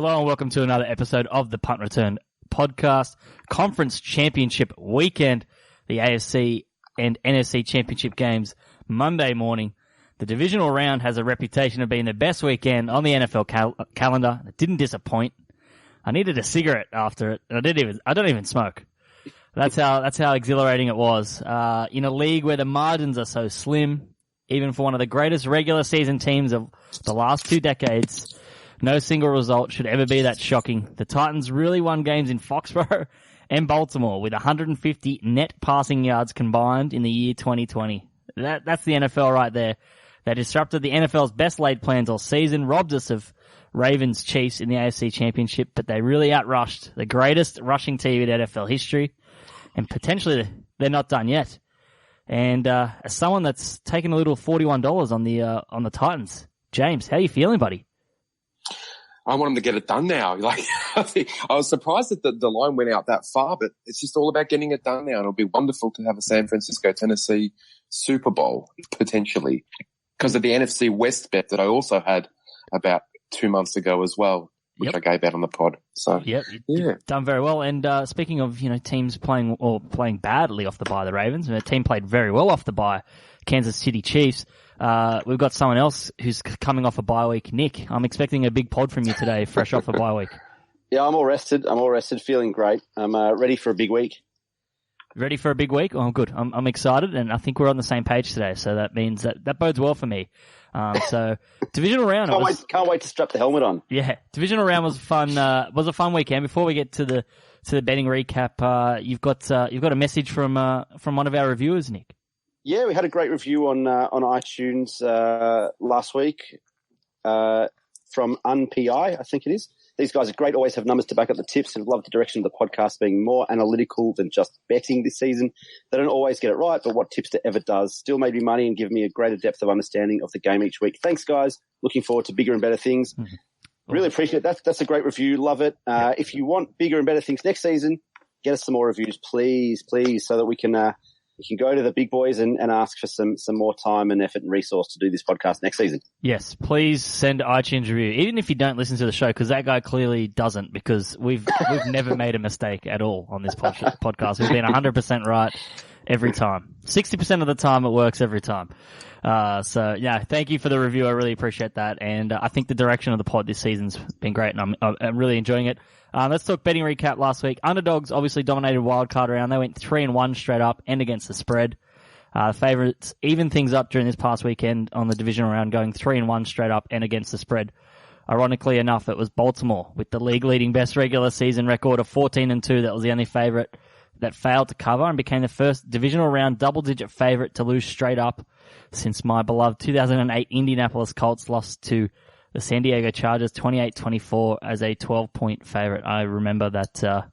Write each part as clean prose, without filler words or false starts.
Hello and welcome to another episode of the Punt Return Podcast. Conference Championship weekend, the AFC and NFC Championship games Monday morning. The Divisional Round has a reputation of being the best weekend on the NFL calendar. It didn't disappoint. I needed a cigarette after it. I don't even smoke. That's how exhilarating it was. In a league where the margins are so slim, even for one of the greatest regular season teams of the last 2 decades, no single result should ever be that shocking. The Titans really won games in Foxborough and Baltimore with 150 net passing yards combined in the year 2020. That's the NFL right there. They disrupted the NFL's best laid plans all season, robbed us of Ravens Chiefs in the AFC Championship, but they really outrushed the greatest rushing team in NFL history, and potentially they're not done yet. And as someone that's taken a little $41 on the Titans, James, how are you feeling, buddy? I want them to get it done now. I was surprised that the line went out that far, but it's just all about getting it done now. And it'll be wonderful to have a San Francisco, Tennessee Super Bowl, potentially, because of the NFC West bet that I also had about 2 months ago as well, which I gave out on the pod. So, you've done very well. And speaking of, teams playing badly off the bye, the Ravens, and a team played very well off the bye, Kansas City Chiefs. We've got someone else who's coming off a bye week. Nick, I'm expecting a big pod from you today, fresh off a bye week. Yeah, I'm all rested, feeling great. I'm ready for a big week. Ready for a big week? Oh, good. I'm excited, and I think we're on the same page today, so that means that bodes well for me. So Divisional Round. Can't wait to strap the helmet on. Yeah, Divisional Round was fun. Was a fun weekend. Before we get to the betting recap, you've got a message from one of our reviewers, Nick. Yeah, we had a great review on iTunes last week from UnPI, I think it is. These guys are great, always have numbers to back up the tips, and love the direction of the podcast being more analytical than just betting this season. They don't always get it right, but what Tipster ever does still made me money and give me a greater depth of understanding of the game each week. Thanks, guys. Looking forward to bigger and better things. Mm-hmm. Really appreciate that. That's a great review. Love it. If you want bigger and better things next season, get us some more reviews, please, so that we can go to the big boys and ask for some more time and effort and resource to do this podcast next season. Yes, please send iTunes review, even if you don't listen to the show, because that guy clearly doesn't, because we've never made a mistake at all on this podcast. We've been 100% right every time. 60% of the time it works every time. So yeah, thank you for the review. I really appreciate that. And I think the direction of the pod this season's been great, and I'm really enjoying it. Let's talk betting recap last week. Underdogs obviously dominated wildcard round. They went 3-1 straight up and against the spread. Favorites even things up during this past weekend on the divisional round, going 3-1 straight up and against the spread. Ironically enough, it was Baltimore with the league leading best regular season record of 14-2. That was the only favorite that failed to cover and became the first divisional round double-digit favorite to lose straight up since my beloved 2008 Indianapolis Colts lost to the San Diego Chargers 28-24 as a 12-point favorite. I remember that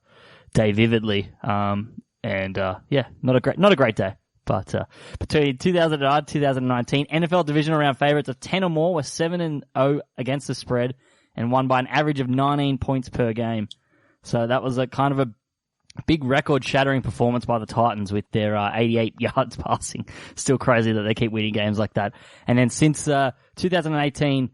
day vividly. Not a great day. But between 2009 and 2019, NFL divisional round favorites of 10 or more were 7-0 against the spread and won by an average of 19 points per game. So that was a kind of a big record-shattering performance by the Titans with their 88 yards passing. Still crazy that they keep winning games like that. And then since 2018,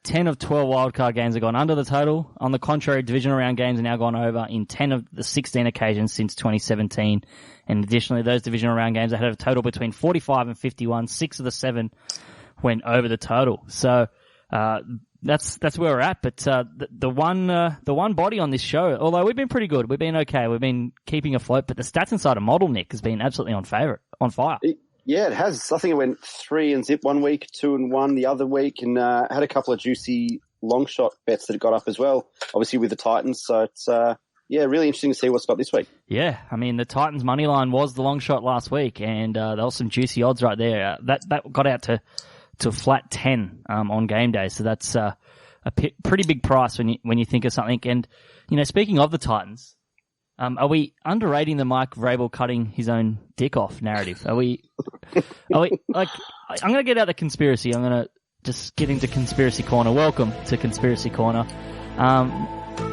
10 of 12 wildcard games have gone under the total. On the contrary, divisional round games have now gone over in 10 of the 16 occasions since 2017. And additionally, those divisional round games had a total between 45 and 51. 6 of the 7 went over the total. So that's where we're at. But the one body on this show, although we've been pretty good, we've been okay, we've been keeping afloat. But the Stats Insider model, Nick, has been absolutely on fire. Yeah, it has. I think it went 3-0 one week, 2-1 the other week, and had a couple of juicy long shot bets that it got up as well, obviously with the Titans. So it's really interesting to see what's got this week. Yeah, I mean, the Titans money line was the long shot last week, and there was some juicy odds right there. That got out to flat 10 on game day, so that's a pretty big price when you think of something. And speaking of the Titans, are we underrating the Mike Vrabel cutting his own dick off narrative? Are we like? I'm going to get out the conspiracy. I'm going to just get into Conspiracy Corner. Welcome to Conspiracy Corner.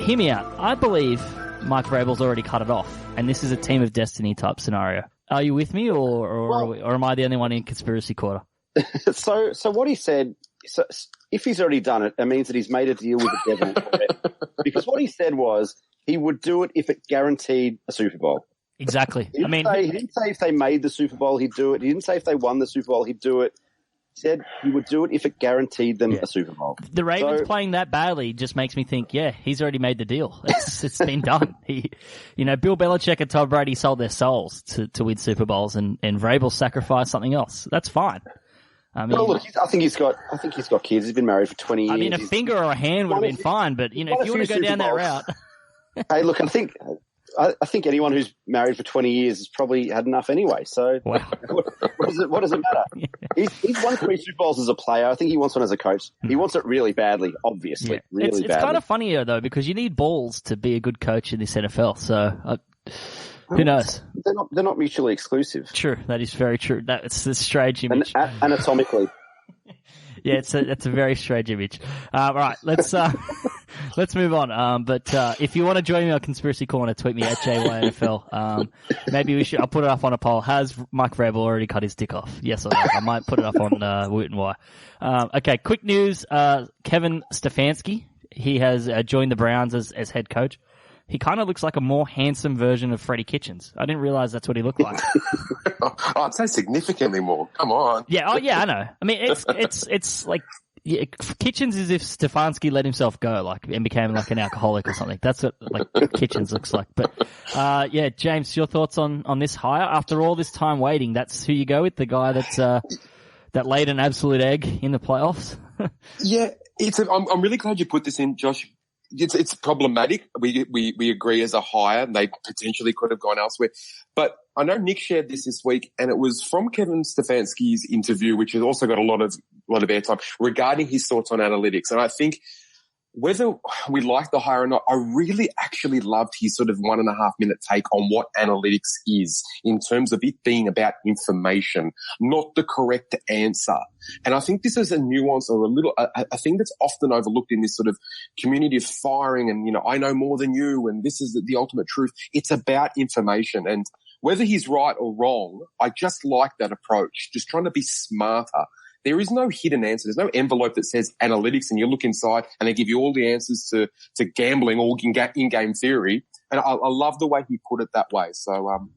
Hear me out. I believe Mike Vrabel's already cut it off, and this is a team of destiny type scenario. Are you with me, or am I the only one in Conspiracy Corner? So what he said So if he's already done it, it means that he's made a deal with the devil. Because what he said was he would do it if it guaranteed a Super Bowl. Exactly. He didn't say if they made the Super Bowl, he'd do it. He didn't say if they won the Super Bowl, he'd do it. He said he would do it if it guaranteed them a Super Bowl. The Ravens playing that badly just makes me think, he's already made the deal. It's been done. Bill Belichick and Tom Brady sold their souls to win Super Bowls, and Vrabel sacrificed something else. That's fine. I mean, look, I think he's got kids. He's been married for 20 years. I mean, a finger or a hand would have been fine, but if you want to go down that route. Hey, look, I think anyone who's married for 20 years has probably had enough anyway. So wow. what does it matter? Yeah. He's won 3 Super Bowls as a player. I think he wants one as a coach. He wants it really badly, obviously. Yeah. It's kind of funny though, because you need balls to be a good coach in this NFL. So who knows? They're not mutually exclusive. True, that is very true. It's a strange image. Anatomically. Yeah, it's a very strange image. All right, let's move on. But if you want to join me on Conspiracy Corner, tweet me at JYNFL. Maybe I'll put it up on a poll. Has Mike Vrabel already cut his dick off? Yes or no? I might put it up on Woot and Why. Okay, quick news. Kevin Stefanski, he has joined the Browns as head coach. He kind of looks like a more handsome version of Freddie Kitchens. I didn't realize that's what he looked like. I'd say significantly more. Come on. Yeah. Oh, yeah. I know. I mean, it's like Kitchens is if Stefanski let himself go, and became like an alcoholic or something. That's what Kitchens looks like. But James, your thoughts on this hire? After all this time waiting, that's who you go with, the guy that laid an absolute egg in the playoffs. Yeah, I'm really glad you put this in, Josh. It's problematic. We agree as a hire, and they potentially could have gone elsewhere. But I know Nick shared this week, and it was from Kevin Stefanski's interview, which has also got a lot of airtime regarding his thoughts on analytics. And I think whether we like the hire or not, I really actually loved his sort of 1.5 minute take on what analytics is in terms of it being about information, not the correct answer. And I think this is a nuance or a thing that's often overlooked in this sort of community of firing and, I know more than you and this is the ultimate truth. It's about information. And whether he's right or wrong, I just like that approach, just trying to be smarter. There is no hidden answer. There's no envelope that says analytics and you look inside and they give you all the answers to gambling, all in-game theory. And I love the way he put it that way. So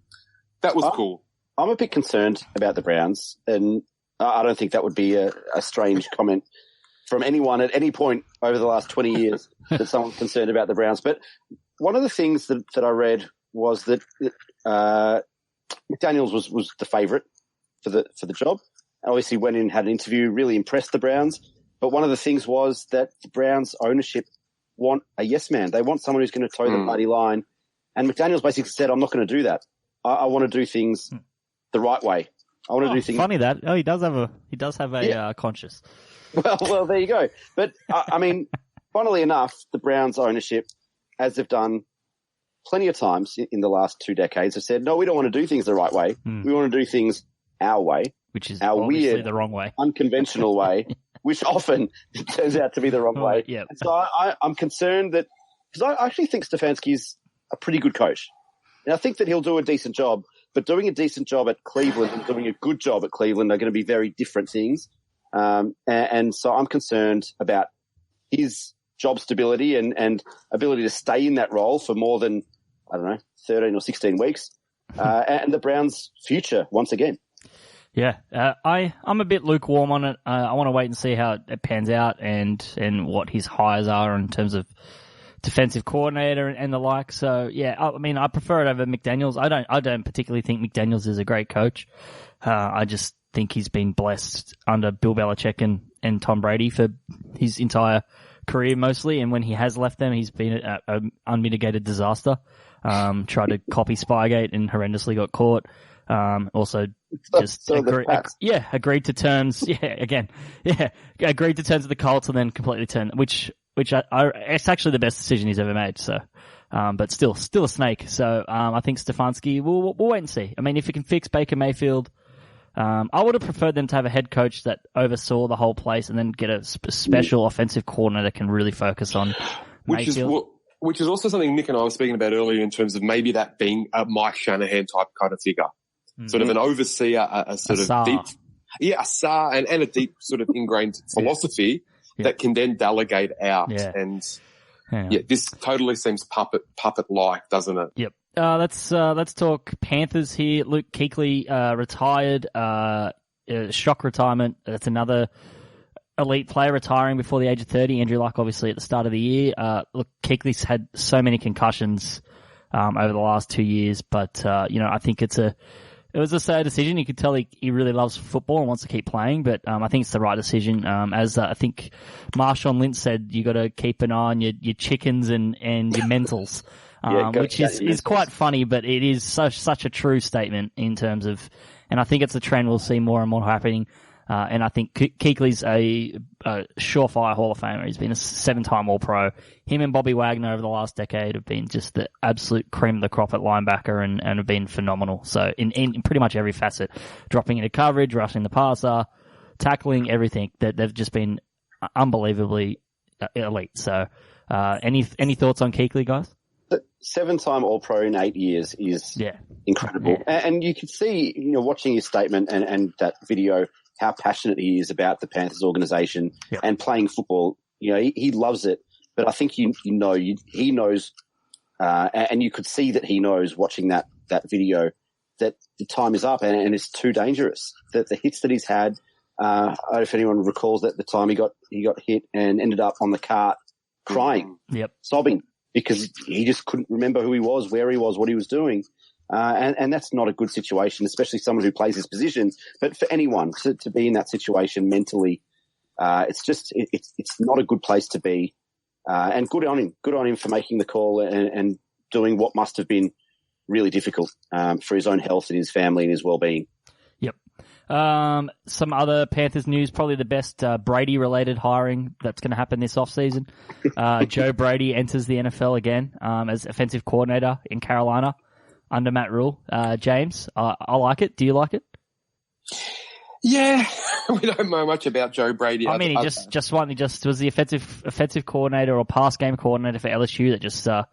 that was cool. I'm a bit concerned about the Browns, and I don't think that would be a strange comment from anyone at any point over the last 20 years that someone's concerned about the Browns. But one of the things that I read was that McDaniels was the favourite for the job. Obviously went in, had an interview, really impressed the Browns. But one of the things was that the Browns ownership want a yes man. They want someone who's going to toe the bloody line. And McDaniels basically said, I'm not going to do that. I want to do things the right way. I want to do things. Funny that. Oh, he does have a conscience. Well, there you go. But I mean, funnily enough, the Browns ownership, as they've done plenty of times in the last 2 decades, have said, no, we don't want to do things the right way. We want to do things our way. Which is our obviously weird, the wrong way, unconventional way, which often turns out to be the wrong way. Yeah. And so I'm concerned that, because I actually think Stefanski's a pretty good coach. And I think that he'll do a decent job, but doing a decent job at Cleveland and doing a good job at Cleveland are going to be very different things. And so I'm concerned about his job stability and ability to stay in that role for more than, 13 or 16 weeks, and the Browns' future once again. Yeah, I'm a bit lukewarm on it. I want to wait and see how it pans out and what his hires are in terms of defensive coordinator and the like. So yeah, I mean, I prefer it over McDaniels. I don't particularly think McDaniels is a great coach. I just think he's been blessed under Bill Belichick and Tom Brady for his entire career mostly. And when he has left them, he's been an unmitigated disaster. Tried to copy Spygate and horrendously got caught. Also just agreed to terms. Agreed to terms with the Colts and then completely turned, which it's actually the best decision he's ever made. So, but still a snake. So, I think Stefanski, we'll wait and see. I mean, if he can fix Baker Mayfield, I would have preferred them to have a head coach that oversaw the whole place and then get a special offensive coordinator that can really focus on Mayfield. Which is also something Nick and I were speaking about earlier in terms of maybe that being a Mike Shanahan type kind of figure. Sort of an overseer, a a SAR and a deep sort of ingrained philosophy that can then delegate out. Yeah. And this totally seems puppet-like, doesn't it? Yep. Let's talk Panthers here. Luke Kuechly retired, shock retirement. That's another elite player retiring before the age of 30. Andrew Luck, obviously, at the start of the year. Look, Kuechly's had so many concussions over the last 2 years, but I think it was a sad decision. You could tell he really loves football and wants to keep playing, but I think it's the right decision. As I think Marshawn Lynch said, you got to keep an eye on your chickens and your mentals, which is quite funny, but it is such a true statement in terms of, and I think it's a trend we'll see more and more happening. And I think Kuechly's a surefire Hall of Famer. He's been a 7-time All-Pro. Him and Bobby Wagner over the last decade have been just the absolute cream of the crop at linebacker and have been phenomenal. So in pretty much every facet, dropping into coverage, rushing the passer, tackling, everything, that they've just been unbelievably elite. So any thoughts on Kuechly, guys? 7-time All-Pro in 8 years is incredible. Yeah. And you can see, watching his statement and that video, how passionate he is about the Panthers organization and playing football. He loves it, but I think he knows, and you could see that he knows watching that video that the time is up and it's too dangerous. That the hits that he's had, I don't know if anyone recalls that the time he got hit and ended up on the cart crying, sobbing, because he just couldn't remember who he was, where he was, what he was doing. And that's not a good situation, especially someone who plays his position. But for anyone to be in that situation mentally, it's not a good place to be. And good on him for making the call and doing what must have been really difficult, for his own health and his family and his well-being. Yep. Some other Panthers news, probably the best Brady-related hiring that's going to happen this offseason. Joe Brady enters the NFL again as offensive coordinator in Carolina under Matt Rule. James, I like it. Do you like it? Yeah, we don't know much about Joe Brady. I mean, he just was the offensive coordinator or pass game coordinator for LSU that just had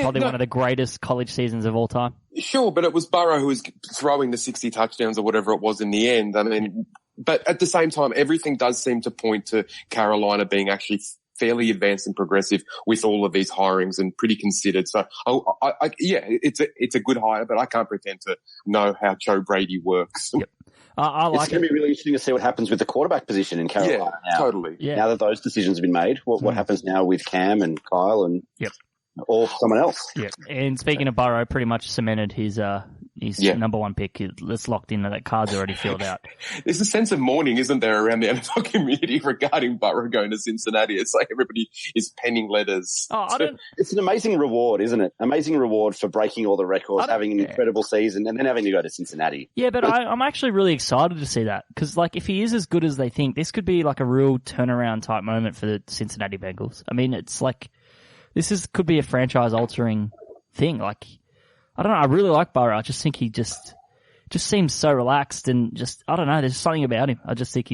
probably one of the greatest college seasons of all time. Sure, but it was Burrow who was throwing the 60 touchdowns or whatever it was in the end. I mean, but at the same time, everything does seem to point to Carolina being actually fairly advanced and progressive with all of these hirings and pretty considered. So, it's a good hire, but I can't pretend to know how Joe Brady works. Yep. I like it's going to be really interesting to see what happens with the quarterback position in Carolina now. Totally. Yeah. Now that those decisions have been made, what happens now with Cam and Kyle and or someone else? Yeah. And speaking of Burrow, pretty much cemented his number one pick. It's locked in. That card's already filled out. There's a sense of mourning, isn't there, around the NFL community regarding Burrow going to Cincinnati? It's like everybody is penning letters. It's an amazing reward, isn't it? Amazing reward for breaking all the records, having an incredible season, and then having to go to Cincinnati. Yeah, but I'm actually really excited to see that because, if he is as good as they think, this could be like a real turnaround type moment for the Cincinnati Bengals. I mean, it's like could be a franchise altering thing. I don't know. I really like Burrow. I just think he just seems so relaxed and I don't know. There's something about him. I just think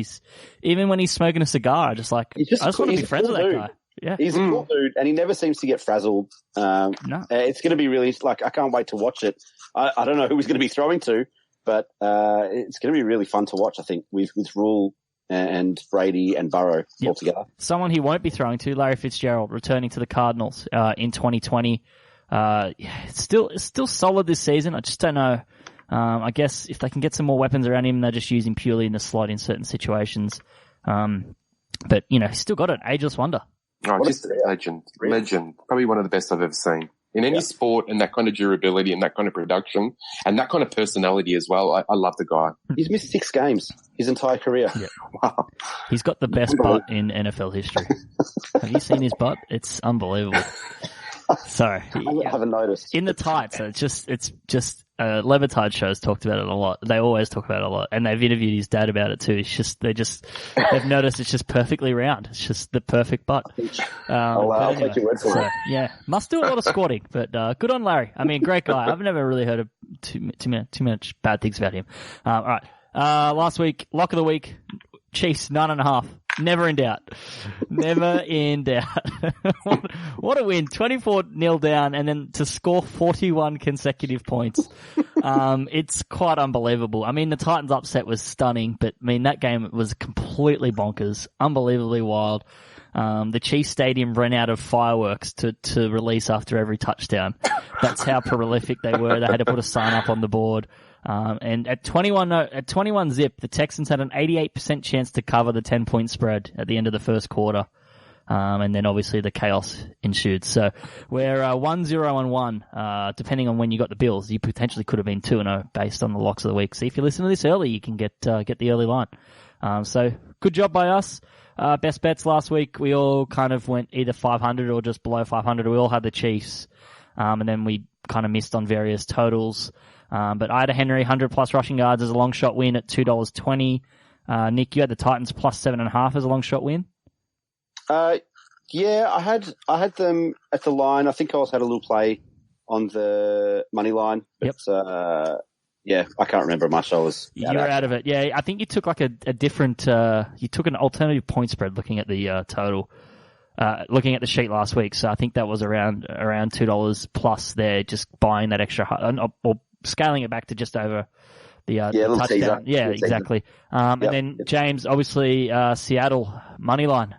even when he's smoking a cigar, I just want to be friends with that guy. Yeah. He's a cool dude and he never seems to get frazzled. No. It's going to be really, I can't wait to watch it. I don't know who he's going to be throwing to, but it's going to be really fun to watch, I think, with Rule and Brady and Burrow all together. Someone he won't be throwing to, Larry Fitzgerald, returning to the Cardinals in 2020. It's still solid this season. I just don't know. I guess if they can get some more weapons around him, they're just use him purely in the slot in certain situations. But he's still got it. Ageless wonder. Oh, just a legend. Probably one of the best I've ever seen in any sport, and that kind of durability and that kind of production and that kind of personality as well. I love the guy. He's missed 6 games his entire career. Yeah. Wow. He's got the best butt in NFL history. Have you seen his butt? It's unbelievable. Sorry. I haven't noticed. In the tights, it's just Levitard shows talked about it a lot. They always talk about it a lot, and they've interviewed his dad about it too. They've noticed it's just perfectly round. It's just the perfect butt. I'll take your word for it. Yeah, must do a lot of squatting, but good on Larry. I mean, great guy. I've never really heard of too much bad things about him. All right, last week lock of the week. Chiefs 9.5 Never in doubt. Never in doubt. What a win. 24-0 down and then to score 41 consecutive points. It's quite unbelievable. I mean, the Titans upset was stunning, but I mean, that game was completely bonkers. Unbelievably wild. The Chiefs Stadium ran out of fireworks to release after every touchdown. That's how prolific they were. They had to put a sign up on the board. And at 21 zip, the Texans had an 88% chance to cover the 10-point spread at the end of the first quarter. And then obviously the chaos ensued. So we're 1-0-1, depending on when you got the Bills. You potentially could have been 2-0 based on the locks of the week. So if you listen to this early, you can get the early line. So good job by us. Best bets last week, we all kind of went either 500 or just below 500. We all had the Chiefs. And then we kind of missed on various totals. But I had a Henry 100+ rushing yards as a long shot win at $2.20. Nick, you had the Titans plus 7.5 as a long shot win. Yeah, I had them at the line. I think I also had a little play on the money line. Yep. Yeah, I can't remember much. You were out of it. Yeah, I think you took like a different. You took an alternative point spread looking at the total. Looking at the sheet last week, so I think that was around $2 plus there, just buying that extra or scaling it back to just over the touchdown. Teaser. Yeah, exactly. And then James, obviously Seattle money line.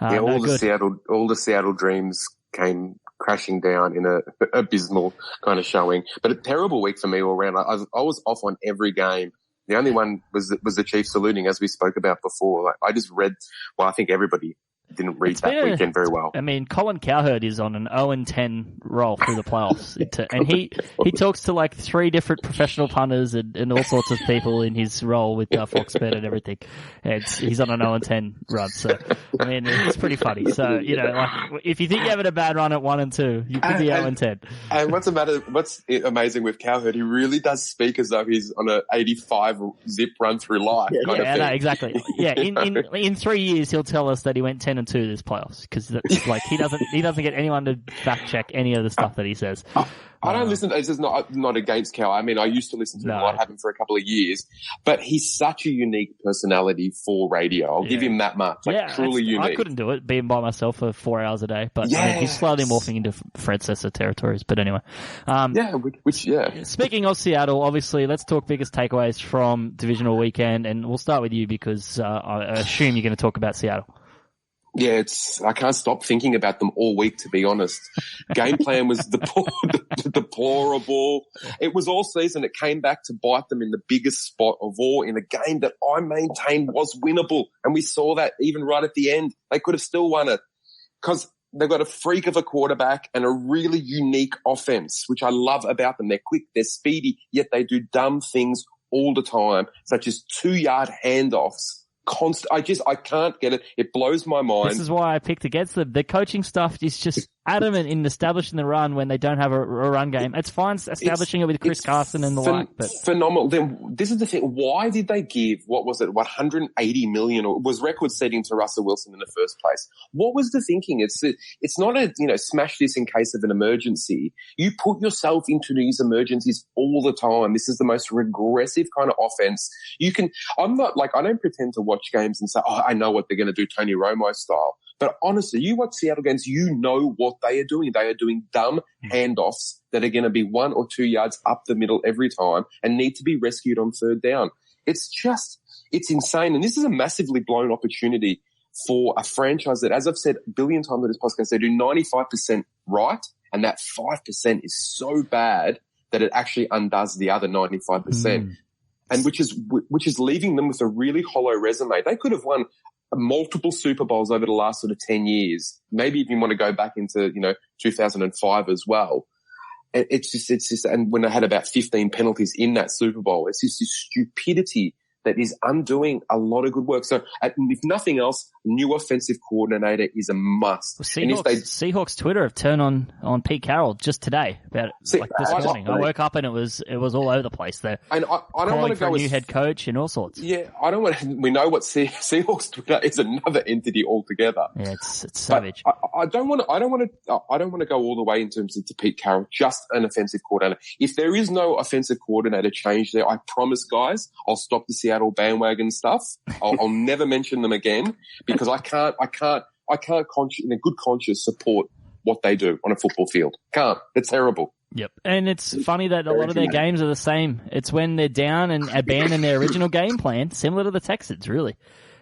All the Seattle dreams came crashing down in a abysmal kind of showing, but a terrible week for me all around. I was off on every game. The only one was the Chiefs saluting, as we spoke about before. Like, I just read. Well, I think everybody didn't read that weekend very well. I mean, Colin Cowherd is on an 0-10 roll through the playoffs. And he talks to like 3 different professional punters and all sorts of people in his role with Fox Bet and everything. He's on an 0-10 run. So, I mean, it's pretty funny. So, like, if you think you're having a bad run at 1 and 2, you could be 0-10. And what's amazing with Cowherd, he really does speak as though he's on a 85 zip run through life. Kind of thing. No, exactly. Yeah, in 3 years, he'll tell us that he went 10-2 this playoffs because like he doesn't get anyone to fact check any of the stuff that he says. I don't listen. This is not against Cow. I mean, I used to listen to him. I haven't for a couple of years, but he's such a unique personality for radio. I'll give him that much. Truly unique. I couldn't do it being by myself for 4 hours a day, but I mean, he's slowly morphing into Fred Sessa territories. But anyway, Speaking of Seattle, obviously, let's talk biggest takeaways from divisional weekend, and we'll start with you because I assume you're going to talk about Seattle. Yeah, I can't stop thinking about them all week, to be honest. Game plan was deplorable. It was all season. It came back to bite them in the biggest spot of all in a game that I maintained was winnable. And we saw that even right at the end. They could have still won it because they've got a freak of a quarterback and a really unique offense, which I love about them. They're quick, they're speedy, yet they do dumb things all the time, such as 2-yard handoffs. I can't get it. It blows my mind. This is why I picked against them. The coaching stuff is just adamant in establishing the run when they don't have a run game. It's fine establishing it with Chris Carson and the like, but phenomenal. Then this is the thing. Why did they give, $180 million, or was record setting to Russell Wilson in the first place? What was the thinking? It's not smash this in case of an emergency. You put yourself into these emergencies all the time. This is the most regressive kind of offense. I don't pretend to watch games and say, I know what they're going to do, Tony Romo style. But honestly, you watch Seattle games, you know what they are doing. They are doing dumb handoffs that are going to be 1 or 2 yards up the middle every time and need to be rescued on third down. It's insane. And this is a massively blown opportunity for a franchise that, as I've said a billion times on this podcast, they do 95% right. And that 5% is so bad that it actually undoes the other 95%. And which is leaving them with a really hollow resume. They could have won multiple Super Bowls over the last sort of 10 years. Maybe if you want to go back into, 2005 as well. It's just, and when they had about 15 penalties in that Super Bowl, it's just this stupidity that is undoing a lot of good work. So if nothing else, new offensive coordinator is a must. Well, Seahawks Twitter have turned on Pete Carroll just today about this morning. I woke up and it was all over the place there. And I don't want to go a new head coach and all sorts. Yeah, I don't want. We know what Seahawks Twitter is, another entity altogether. Yeah, it's savage. I don't want to go all the way in terms of to Pete Carroll, just an offensive coordinator. If there is no offensive coordinator change there, I promise, guys, I'll stop the Seattle Seattle bandwagon stuff. I'll never mention them again because I can't in a good conscience support what they do on a football field. Can't. It's terrible. Yep. And it's funny that a lot of their games are the same. It's when they're down and abandon their original game plan, similar to the Texans, really,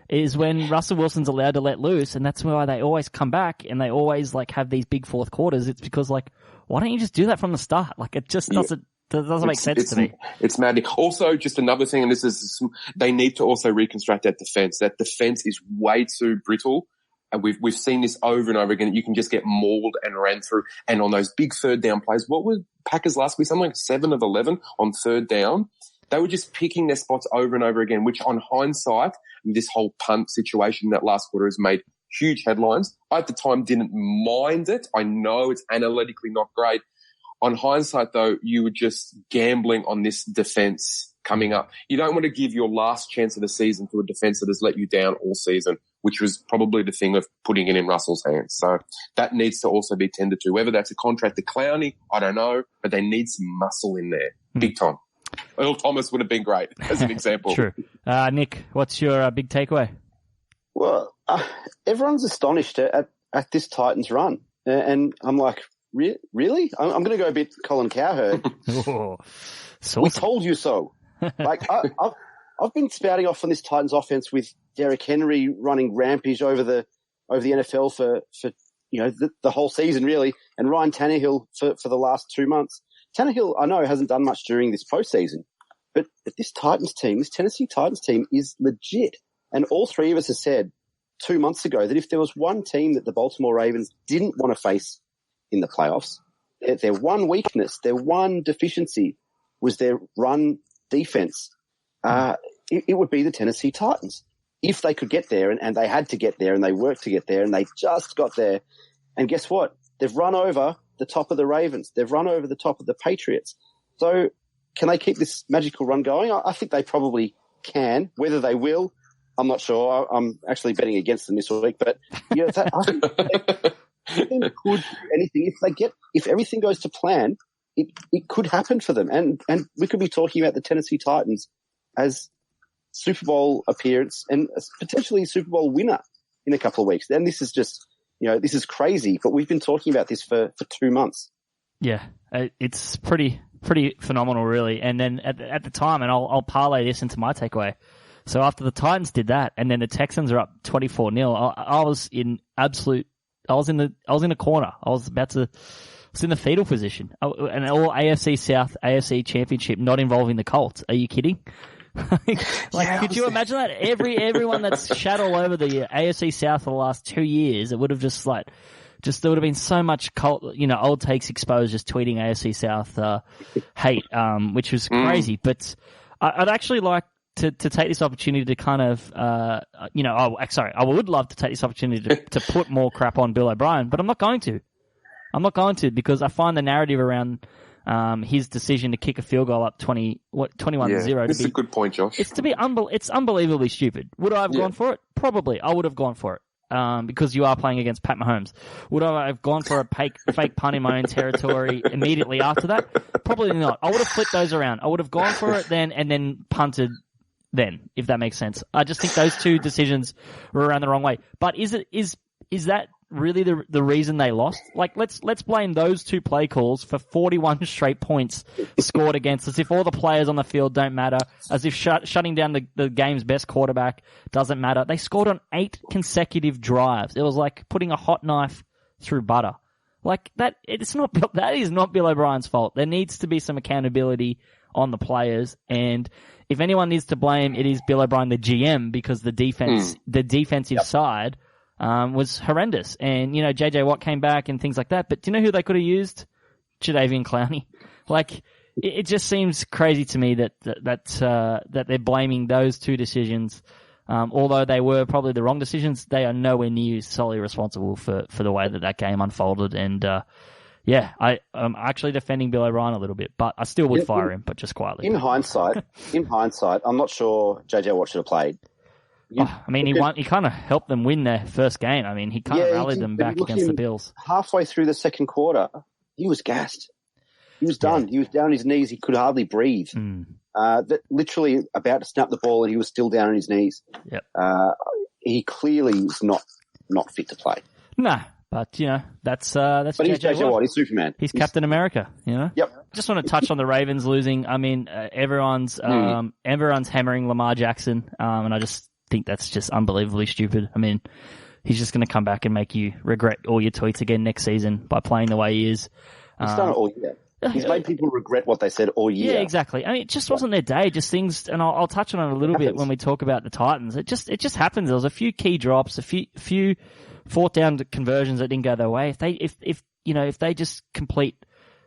is when Russell Wilson's allowed to let loose, and that's why they always come back and they always like have these big fourth quarters. It's because like, why don't you just do that from the start? Like it just doesn't make sense to me. It's maddening. Also, just another thing, and this is, they need to also reconstruct that defense. That defense is way too brittle. And we've seen this over and over again. You can just get mauled and ran through. And on those big third down plays, what were Packers last week? Something like 7 of 11 on third down. They were just picking their spots over and over again, which on hindsight, this whole punt situation that last quarter has made huge headlines. I at the time didn't mind it. I know it's analytically not great. On hindsight, though, you were just gambling on this defense coming up. You don't want to give your last chance of the season to a defense that has let you down all season, which was probably the thing of putting it in Russell's hands. So that needs to also be tended to. Whether that's a contract to Clowney, I don't know, but they need some muscle in there. Big time. Earl Thomas would have been great as an example. True. Nick, what's your big takeaway? Well, everyone's astonished at this Titans run. And I'm like, really? I'm going to go a bit Colin Cowherd. We told you so. Like, I've been spouting off on this Titans offense with Derrick Henry running rampage over the NFL for the whole season, really, and Ryan Tannehill for the last 2 months. Tannehill, I know, hasn't done much during this postseason, but this Tennessee Titans team is legit. And all three of us have said 2 months ago that if there was one team that the Baltimore Ravens didn't want to face in the playoffs, their one weakness, their one deficiency was their run defense. It would be the Tennessee Titans. If they could get there, and they had to get there, and they worked to get there, and they just got there. And guess what? They've run over the top of the Ravens. They've run over the top of the Patriots. So can they keep this magical run going? I think they probably can. Whether they will, I'm not sure. I'm actually betting against them this week. But I think they could do anything. If everything goes to plan, it could happen for them. And we could be talking about the Tennessee Titans as Super Bowl appearance and potentially Super Bowl winner in a couple of weeks. And this is just, this is crazy, but we've been talking about this for 2 months. Yeah, it's pretty phenomenal, really. And then at the time, and I'll parlay this into my takeaway. So after the Titans did that, and then the Texans are up 24-0, I was in the corner. I was in the fetal position. An all AFC South, AFC Championship, not involving the Colts. Are you kidding? Could you imagine that? Everyone that's shat all over the AFC South for the last 2 years, it would have there would have been so much old takes exposed, just tweeting AFC South hate, which was crazy. But I'd actually like to take this opportunity to kind of, I would love to take this opportunity to put more crap on Bill O'Brien, but I'm not going to. Because I find the narrative around his decision to kick a field goal up 21-0. This is a good point, Josh. It's it's unbelievably stupid. Would I have gone for it? Probably. I would have gone for it. Because you are playing against Pat Mahomes. Would I have gone for a fake punt in my own territory immediately after that? Probably not. I would have flipped those around. I would have gone for it then and then punted then, if that makes sense. I just think those two decisions were around the wrong way. But is that really the reason they lost? Like, let's blame those two play calls for 41 straight points scored against us. If all the players on the field don't matter, as if shutting down the game's best quarterback doesn't matter. They scored on 8 consecutive drives. It was like putting a hot knife through butter. Like that is not Bill O'Brien's fault. There needs to be some accountability on the players, and if anyone needs to blame, it is Bill O'Brien, the GM, because the defensive side was horrendous. And, JJ Watt came back and things like that. But do you know who they could have used? Jadeveon Clowney. Like, it just seems crazy to me that they're blaming those two decisions. Although they were probably the wrong decisions, they are nowhere near solely responsible for the way that game unfolded. And, I'm actually defending Bill O'Brien a little bit, but I still would fire him, but just quietly. In hindsight, I'm not sure JJ Watt should have played. He kind of helped them win their first game. I mean, he kind of rallied them back against the Bills. Halfway through the second quarter, he was gassed. He was done. He was down on his knees. He could hardly breathe. that literally about to snap the ball and he was still down on his knees. Yep. He clearly is not fit to play. No, but that's But he's JJ Watt. He's Superman. He's Captain America. Yep. Just want to touch on the Ravens losing. I mean, everyone's hammering Lamar Jackson, and I just think that's just unbelievably stupid. I mean, he's just going to come back and make you regret all your tweets again next season by playing the way he is. He's done it all year. He's made people regret what they said all year. Yeah, exactly. I mean, it just wasn't their day. Just things, and I'll touch on it a little bit when we talk about the Titans. It just happens. There was a few key drops, a few fourth down conversions that didn't go their way. If they just complete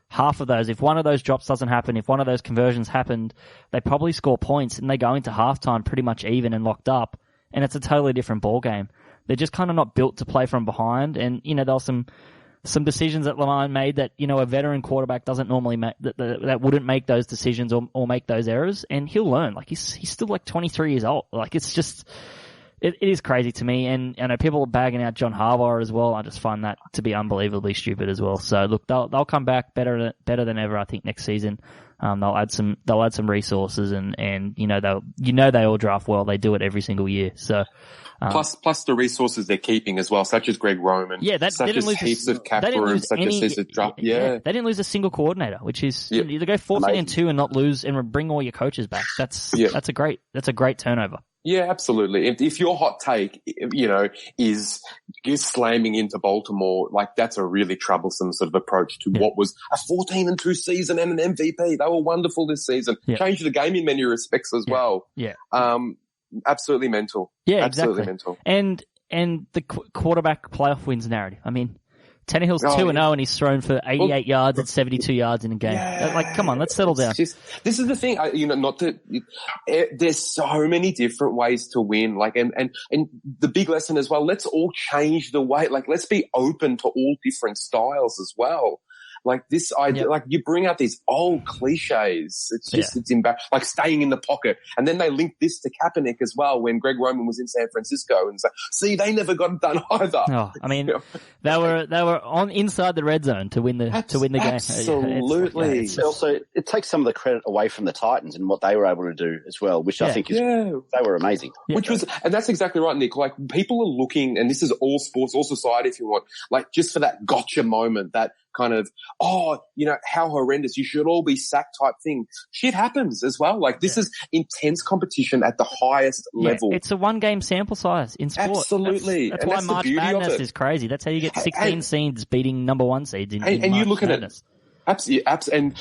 half of those, if one of those drops doesn't happen, if one of those conversions happened, they probably score points and they go into halftime pretty much even and locked up, and it's a totally different ball game. They're just kind of not built to play from behind, and there was some decisions that Lamar made that a veteran quarterback doesn't normally make, that wouldn't make those decisions or make those errors, and he'll learn. Like he's still like 23 years old. Like it's just it is crazy to me, and I know people are bagging out John Harbaugh as well. I just find that to be unbelievably stupid as well. So look, they'll come back better than ever. I think next season. They'll add some resources and they all draft well. They do it every single year. So plus the resources they're keeping as well, such as Greg Roman. Yeah, they didn't lose heaps of cap room, such as Cesar Drop. Yeah, they didn't lose a single coordinator, which is either go 14-2 and not lose and bring all your coaches back. That's a great turnover. Yeah, absolutely. If your hot take, is slamming into Baltimore, like that's a really troublesome sort of approach to what was a 14-2 season and an MVP. They were wonderful this season. Yeah. Changed the game in many respects as well. Yeah. Absolutely mental. Yeah, absolutely mental. And the quarterback playoff wins narrative. I mean, Tannehill's 2-0 and he's thrown for 88 yards and 72 yards in a game. Yeah. Like, come on, let's settle down. This is the thing, there's so many different ways to win. Like, and the big lesson as well, let's all change the way, like, let's be open to all different styles as well. Like this idea, like you bring out these old cliches. It's just, it's embarrassing. Like staying in the pocket. And then they link this to Kaepernick as well when Greg Roman was in San Francisco and say, see, they never got it done either. Oh, I mean, they were on inside the red zone to win the game. Absolutely. Also, it takes some of the credit away from the Titans and what they were able to do as well, which I think is, they were amazing. Yeah. And that's exactly right, Nick. Like people are looking, and this is all sports, all society if you want, like just for that gotcha moment, that kind of, how horrendous, you should all be sacked type thing. Shit happens as well. Like this is intense competition at the highest level. It's a one game sample size in sport. Absolutely. That's why March Madness is crazy. That's how you get 16 seeds beating number 1 seeds in March you look Madness. At it. Absolutely, and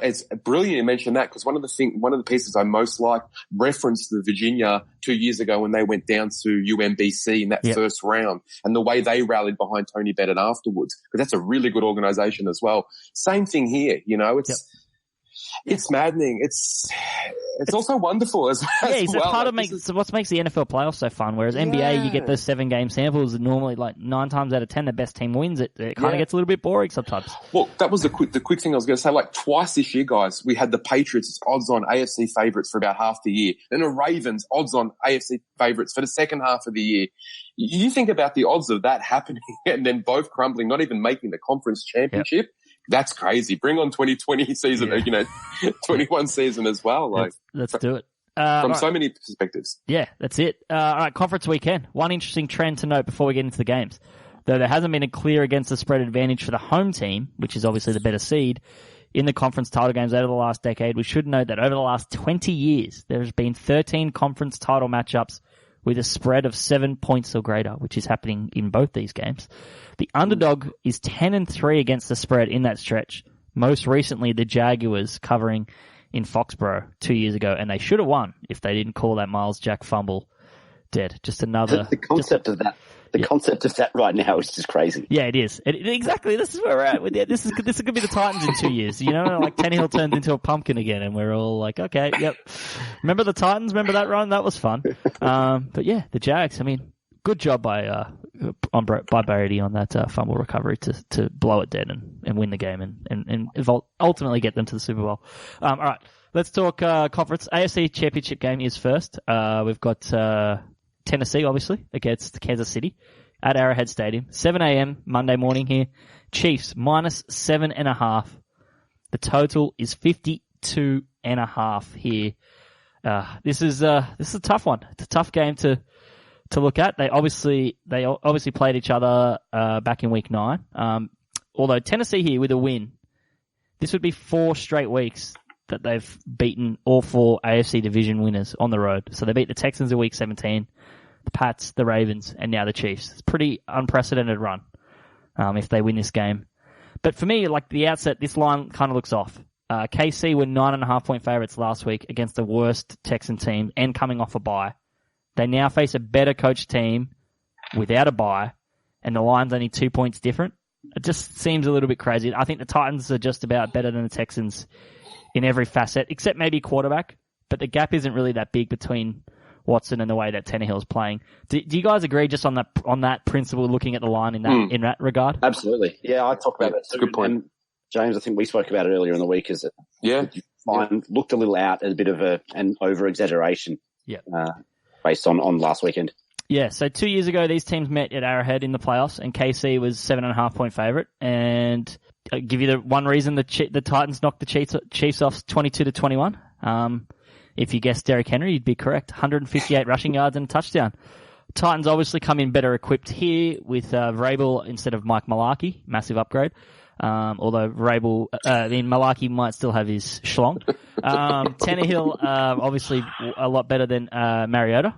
it's brilliant you mentioned that because one of the pieces I most liked referenced the Virginia 2 years ago when they went down to UMBC in that first round and the way they rallied behind Tony Bennett afterwards because that's a really good organization as well. Same thing here, it's maddening. It's also wonderful as well. Yeah, it's part of what makes the NFL playoffs so fun. Whereas NBA, you get those 7 game samples, and normally like 9 times out of 10, the best team wins. It kind of gets a little bit boring sometimes. Well, that was the quick thing I was going to say. Like twice this year, guys, we had the Patriots as odds-on AFC favorites for about half the year, then the Ravens odds-on AFC favorites for the second half of the year. You think about the odds of that happening, and then both crumbling, not even making the conference championship. Yep. That's crazy. Bring on 2020 season, 21 season as well. Like, let's do it. From so many perspectives. Yeah, that's it. All right, conference weekend. One interesting trend to note before we get into the games. Though there hasn't been a clear against the spread advantage for the home team, which is obviously the better seed, in the conference title games over the last decade, we should note that over the last 20 years, there has been 13 conference title matchups with a spread of 7 points or greater, which is happening in both these games. The underdog is 10-3 against the spread in that stretch. Most recently, the Jaguars covering in Foxborough 2 years ago, and they should have won if they didn't call that Miles Jack fumble dead. Just another... The concept of that. The concept of that right now is just crazy. Yeah, it is. Exactly. This is where we're at. This could be the Titans in 2 years. Like Tannehill turned into a pumpkin again, and we're all like, okay, yep. Remember the Titans? Remember that run? That was fun. But yeah, the Jags. I mean, good job by Brady on that fumble recovery to blow it dead and win the game and ultimately get them to the Super Bowl. All right, let's talk conference. AFC Championship game is first. We've got Tennessee, obviously, against Kansas City at Arrowhead Stadium. 7 a.m. Monday morning here. Chiefs -7.5. The total is 52.5. 9.5 here. This is a tough one. It's a tough game to look at. They obviously played each other back in week 9. Although Tennessee here with a win, this would be 4 straight weeks that they've beaten all 4 AFC division winners on the road. So they beat the Texans in week 17, the Pats, the Ravens, and now the Chiefs. It's a pretty unprecedented run if they win this game. But for me, like the outset, this line kind of looks off. KC were 9.5-point favorites last week against the worst Texan team and coming off a bye. They now face a better coached team without a bye, and the line's only 2 points different. It just seems a little bit crazy. I think the Titans are just about better than the Texans in every facet, except maybe quarterback. But the gap isn't really that big between Watson and the way that Tannehill's playing. Do you guys agree just on that principle, looking at the line in that regard? Absolutely. Yeah, I talked about that too. Good point. And James, I think we spoke about it earlier in the week. Is it looked a little out as a bit of an over-exaggeration based on last weekend. Yeah, so 2 years ago, these teams met at Arrowhead in the playoffs, and KC was 7.5-point favorite. And I'll give you the one reason the Titans knocked the Chiefs off 22-21. If you guessed Derrick Henry, you'd be correct. 158 rushing yards and a touchdown. Titans obviously come in better equipped here with Vrabel instead of Mike Mularkey. Massive upgrade. Although Vrabel, Mularkey might still have his schlong. Tannehill, obviously a lot better than Mariota.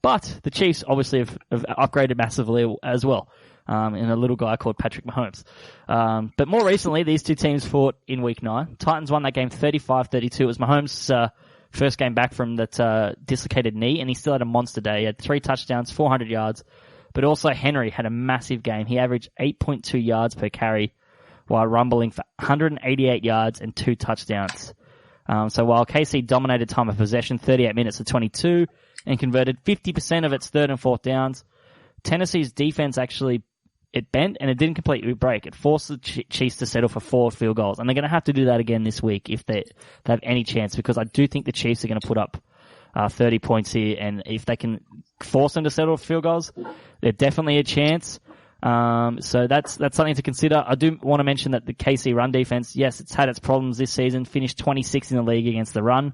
But the Chiefs obviously have upgraded massively as well, in a little guy called Patrick Mahomes. But more recently, these two teams fought in week 9. Titans won that game 35-32. It was Mahomes' first game back from that dislocated knee, and he still had a monster day. He had 3 touchdowns, 400 yards. But also Henry had a massive game. He averaged 8.2 yards per carry while rumbling for 188 yards and 2 touchdowns. So while KC dominated time of possession, 38 minutes to 22, and converted 50% of its 3rd and 4th downs, Tennessee's defense actually, it bent and it didn't completely break. It forced the Chiefs to settle for 4 field goals. And they're going to have to do that again this week if they have any chance, because I do think the Chiefs are going to put up 30 points here. And if they can force them to settle for field goals, they're definitely a chance. So that's something to consider. I do want to mention that the KC run defense, yes, it's had its problems this season, finished 26th in the league against the run,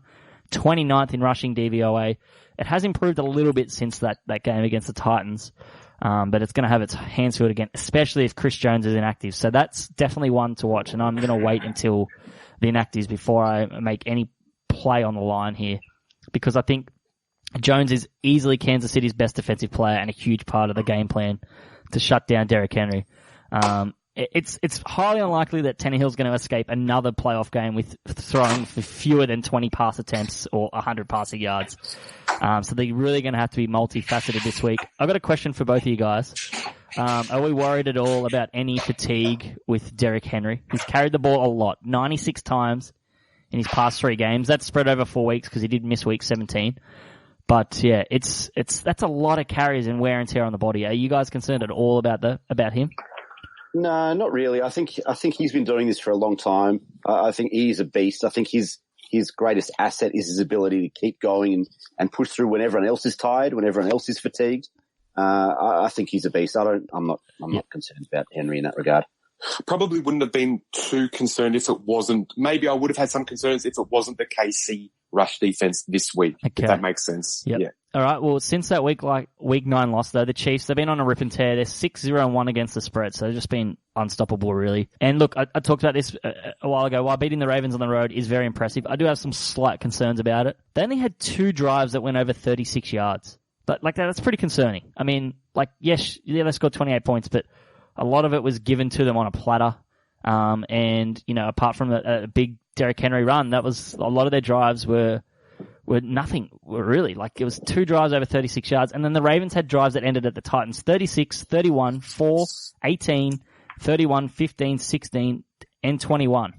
29th in rushing DVOA. It has improved a little bit since that game against the Titans, but it's going to have its hands filled again, especially if Chris Jones is inactive. So that's definitely one to watch, and I'm going to wait until the inactives before I make any play on the line here, because I think Jones is easily Kansas City's best defensive player and a huge part of the game plan to shut down Derrick Henry. It's highly unlikely that Tannehill's going to escape another playoff game with throwing for fewer than 20 pass attempts or 100 passing yards. So they're really going to have to be multifaceted this week. I've got a question for both of you guys. Are we worried at all about any fatigue with Derrick Henry? He's carried the ball a lot, 96 times in his past 3 games. That's spread over 4 weeks because he did miss week 17. But yeah, that's a lot of carries and wear and tear on the body. Are you guys concerned at all about him? No, not really. I think he's been doing this for a long time. I think he's a beast. I think his greatest asset is his ability to keep going and push through when everyone else is tired, when everyone else is fatigued. I think he's a beast. I'm not concerned about Henry in that regard. Probably wouldn't have been too concerned if it wasn't. Maybe I would have had some concerns if it wasn't the KC rush defense this week. Okay. If that makes sense. Yep. Yeah. All right. Well, since that week 9 loss though, the Chiefs, they've been on a rip and tear. They're 6-0-1 against the spread, so they've just been unstoppable, really. And look, I talked about this a while ago. While beating the Ravens on the road is very impressive, I do have some slight concerns about it. They only had 2 drives that went over 36 yards. But that's pretty concerning. I mean, yes, they scored 28 points, but a lot of it was given to them on a platter. And, apart from a big Derrick Henry run, that was a lot of their drives were nothing, really. It was 2 drives over 36 yards. And then the Ravens had drives that ended at the Titans 36, 31, 4, 18, 31, 15, 16, and 21.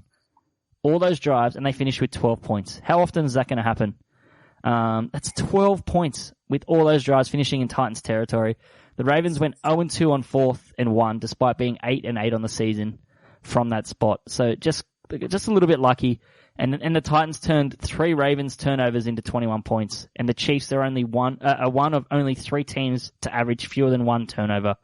All those drives, and they finished with 12 points. How often is that going to happen? That's 12 points with all those drives finishing in Titans territory. The Ravens went 0-2 on 4th and 1, despite being 8-8 on the season from that spot. So just a little bit lucky. And the Titans turned 3 Ravens turnovers into 21 points. And the Chiefs are only one of only 3 teams to average fewer than 1 turnover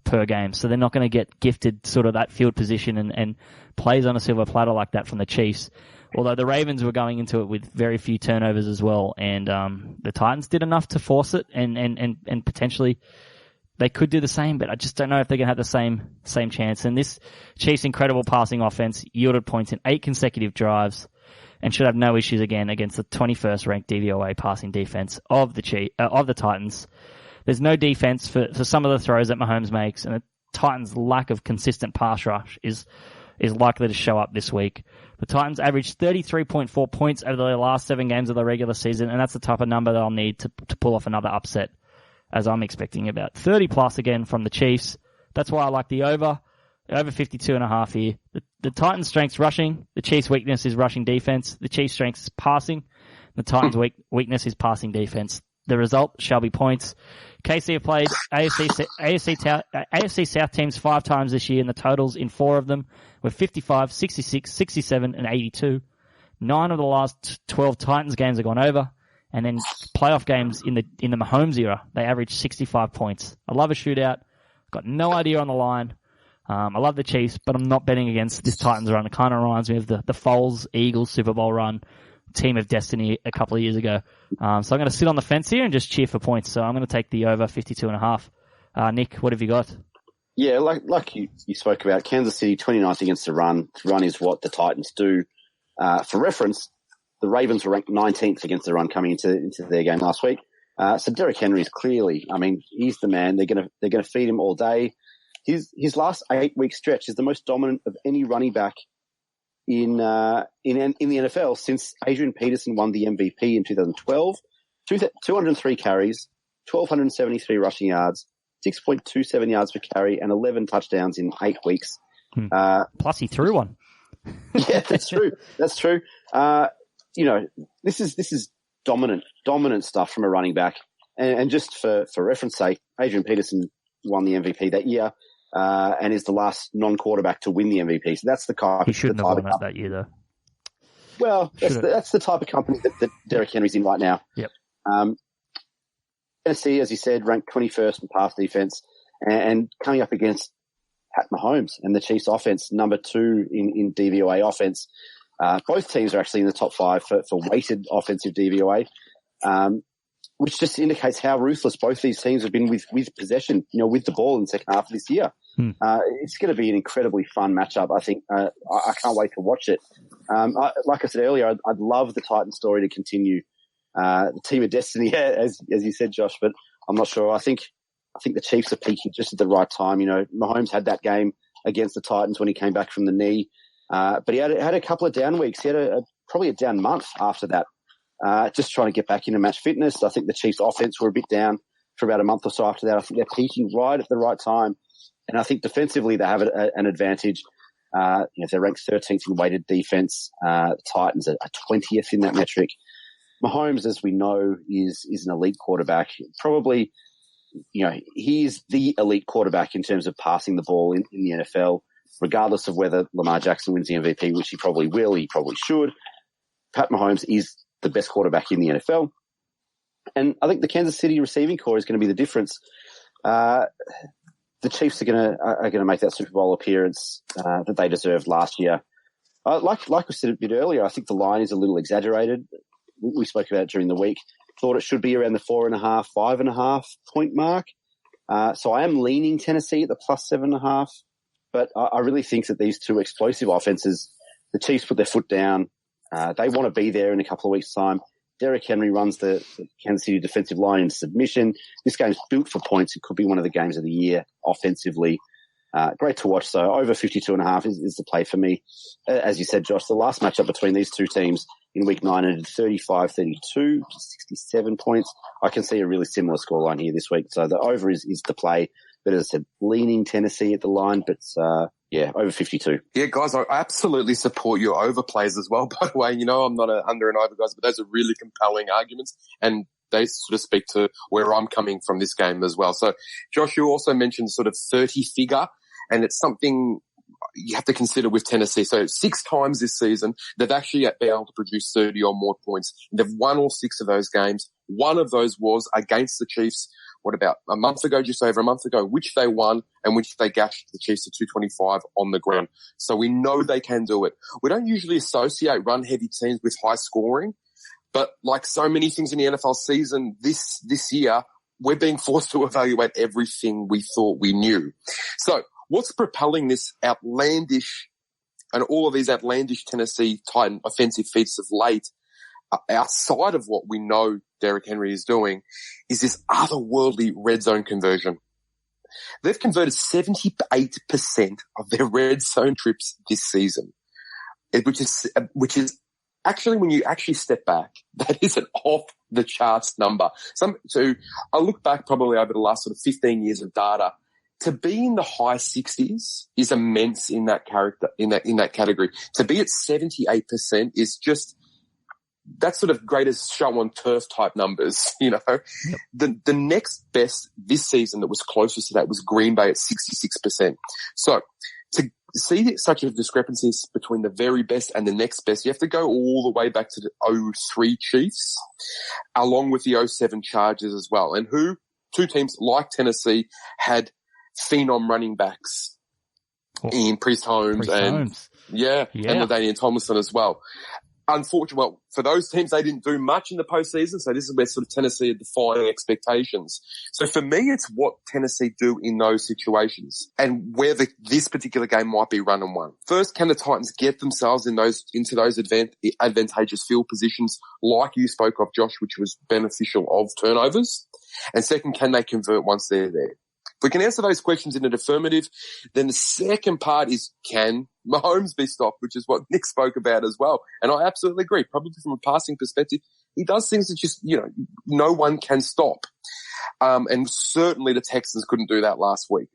per game. So they're not going to get gifted sort of that field position and plays on a silver platter like that from the Chiefs. Although the Ravens were going into it with very few turnovers as well, and the Titans did enough to force it, and potentially they could do the same, but I just don't know if they're going to have the same chance. And this Chiefs' incredible passing offense yielded points in 8 consecutive drives and should have no issues again against the 21st ranked DVOA passing defense of the Titans. There's no defense for some of the throws that Mahomes makes, and the Titans' lack of consistent pass rush is likely to show up this week. The Titans averaged 33.4 points over the last 7 games of the regular season, and that's the type of number that I'll need to pull off another upset, as I'm expecting about 30 plus again from the Chiefs. That's why I like the over 52.5 here. The Titans' strength's rushing. The Chiefs' weakness is rushing defense. The Chiefs' strength is passing. The Titans' weakness is passing defense. The result shall be points. KC have played AFC South teams 5 times this year, and the totals in 4 of them were 55, 66, 67, and 82. 9 of the last 12 Titans games have gone over, and then playoff games in the Mahomes era, they averaged 65 points. I love a shootout. Got no idea on the line. I love the Chiefs, but I'm not betting against this Titans run. It kind of reminds me of the Foles Eagles Super Bowl run, Team of Destiny a couple of years ago. So I'm going to sit on the fence here and just cheer for points. So I'm going to take the over 52.5. Nick, what have you got? Yeah, like you spoke about, Kansas City 29th against the run. The run is what the Titans do. For reference, the Ravens were ranked 19th against the run coming into their game last week. So Derrick Henry is clearly, he's the man. They're going to feed him all day. His last 8-week stretch is the most dominant of any running back in the NFL since Adrian Peterson won the MVP in 2012. 203 carries, 1,273 rushing yards, 6.27 yards per carry, and 11 touchdowns in 8 weeks. Plus, he threw one. Yeah, that's true. That's true. This is dominant stuff from a running back. And just for reference sake, Adrian Peterson won the MVP that year, and is the last non-quarterback to win the MVP. So that's the kind. He shouldn't have won it that year, though. Well, that's the type of company that Derrick Henry's in right now. Yep. Tennessee, as you said, ranked 21st in pass defense, and coming up against Pat Mahomes and the Chiefs offense, number 2 in DVOA offense. Both teams are actually in the top 5 for weighted offensive DVOA, which just indicates how ruthless both these teams have been with possession, with the ball in the second half of this year. It's going to be an incredibly fun matchup. I think I can't wait to watch it. Like I said earlier, I'd love the Titans story to continue. The team of destiny, as you said, Josh, but I'm not sure. I think the Chiefs are peaking just at the right time. Mahomes had that game against the Titans when he came back from the knee, but he had a couple of down weeks. He had probably a down month after that, just trying to get back into match fitness. I think the Chiefs' offense were a bit down for about a month or so after that. I think they're peaking right at the right time, and I think defensively they have an advantage. They're ranked 13th in weighted defense. The Titans are 20th in that metric. Mahomes, as we know, is an elite quarterback. Probably, he is the elite quarterback in terms of passing the ball in the NFL, regardless of whether Lamar Jackson wins the MVP, which he probably will, he probably should. Pat Mahomes is the best quarterback in the NFL. And I think the Kansas City receiving core is going to be the difference. The Chiefs are going to make that Super Bowl appearance that they deserved last year. Like we said a bit earlier, I think the line is a little exaggerated. We spoke about it during the week. Thought it should be around the 4.5, 5.5 point mark. So I am leaning Tennessee at the plus 7.5. But I really think that these two explosive offenses, the Chiefs put their foot down. They want to be there in a couple of weeks' time. Derrick Henry runs the Kansas City defensive line into submission. This game's built for points. It could be one of the games of the year offensively. Great to watch. So over 52.5 is the play for me. As you said, Josh, the last matchup between these two teams in week 9 ended 35-32 to 67 points. I can see a really similar scoreline here this week. So the over is the play. But as I said, leaning Tennessee at the line, but over 52. Yeah, guys, I absolutely support your overplays as well, by the way. I'm not an under and over guys, but those are really compelling arguments, and they sort of speak to where I'm coming from this game as well. So, Josh, you also mentioned sort of 30 figure, and it's something you have to consider with Tennessee. So 6 times this season, they've actually been able to produce 30 or more points. They've won all 6 of those games. One of those was against the Chiefs what about a month ago, just over a month ago, which they won and which they gashed the Chiefs to 225 on the ground. So we know they can do it. We don't usually associate run-heavy teams with high scoring, but like so many things in the NFL season this year, we're being forced to evaluate everything we thought we knew. So what's propelling this outlandish and all of these outlandish Tennessee Titan offensive feats of late, outside of what we know Derrick Henry is doing, is this otherworldly red zone conversion. They've converted 78% of their red zone trips this season, which is actually, when you actually step back, that is an off the charts number. So I look back probably over the last sort of 15 years of data. To be in the high 60s is immense in that category. To be at 78% is just, that's sort of greatest show on turf type numbers, you know. Yep. The next best this season that was closest to that was Green Bay at 66%. So to see such a discrepancy between the very best and the next best, you have to go all the way back to the 03 Chiefs, along with the 07 Chargers as well. And two teams like Tennessee had phenom running backs in Priest Holmes and LaDainian Tomlinson as well. Unfortunately, well, for those teams, they didn't do much in the postseason, so this is where sort of Tennessee are defying expectations. So for me, it's what Tennessee do in those situations and where this particular game might be run and won. First, can the Titans get themselves into those advantageous field positions like you spoke of, Josh, which was beneficial of turnovers? And second, can they convert once they're there? If we can answer those questions in an affirmative, then the second part is, can Mahomes be stopped, which is what Nick spoke about as well. And I absolutely agree. Probably from a passing perspective, he does things that just, no one can stop. And certainly the Texans couldn't do that last week.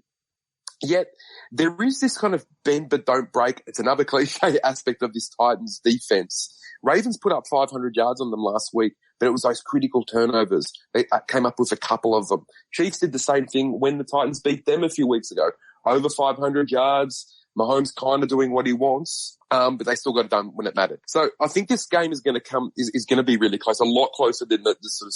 Yet there is this kind of bend but don't break. It's another cliche aspect of this Titans defense. Ravens put up 500 yards on them last week, but it was those critical turnovers. They came up with a couple of them. Chiefs did the same thing when the Titans beat them a few weeks ago. Over 500 yards, Mahomes kind of doing what he wants, but they still got it done when it mattered. So I think this game is going to is going to be really close, a lot closer than the sort of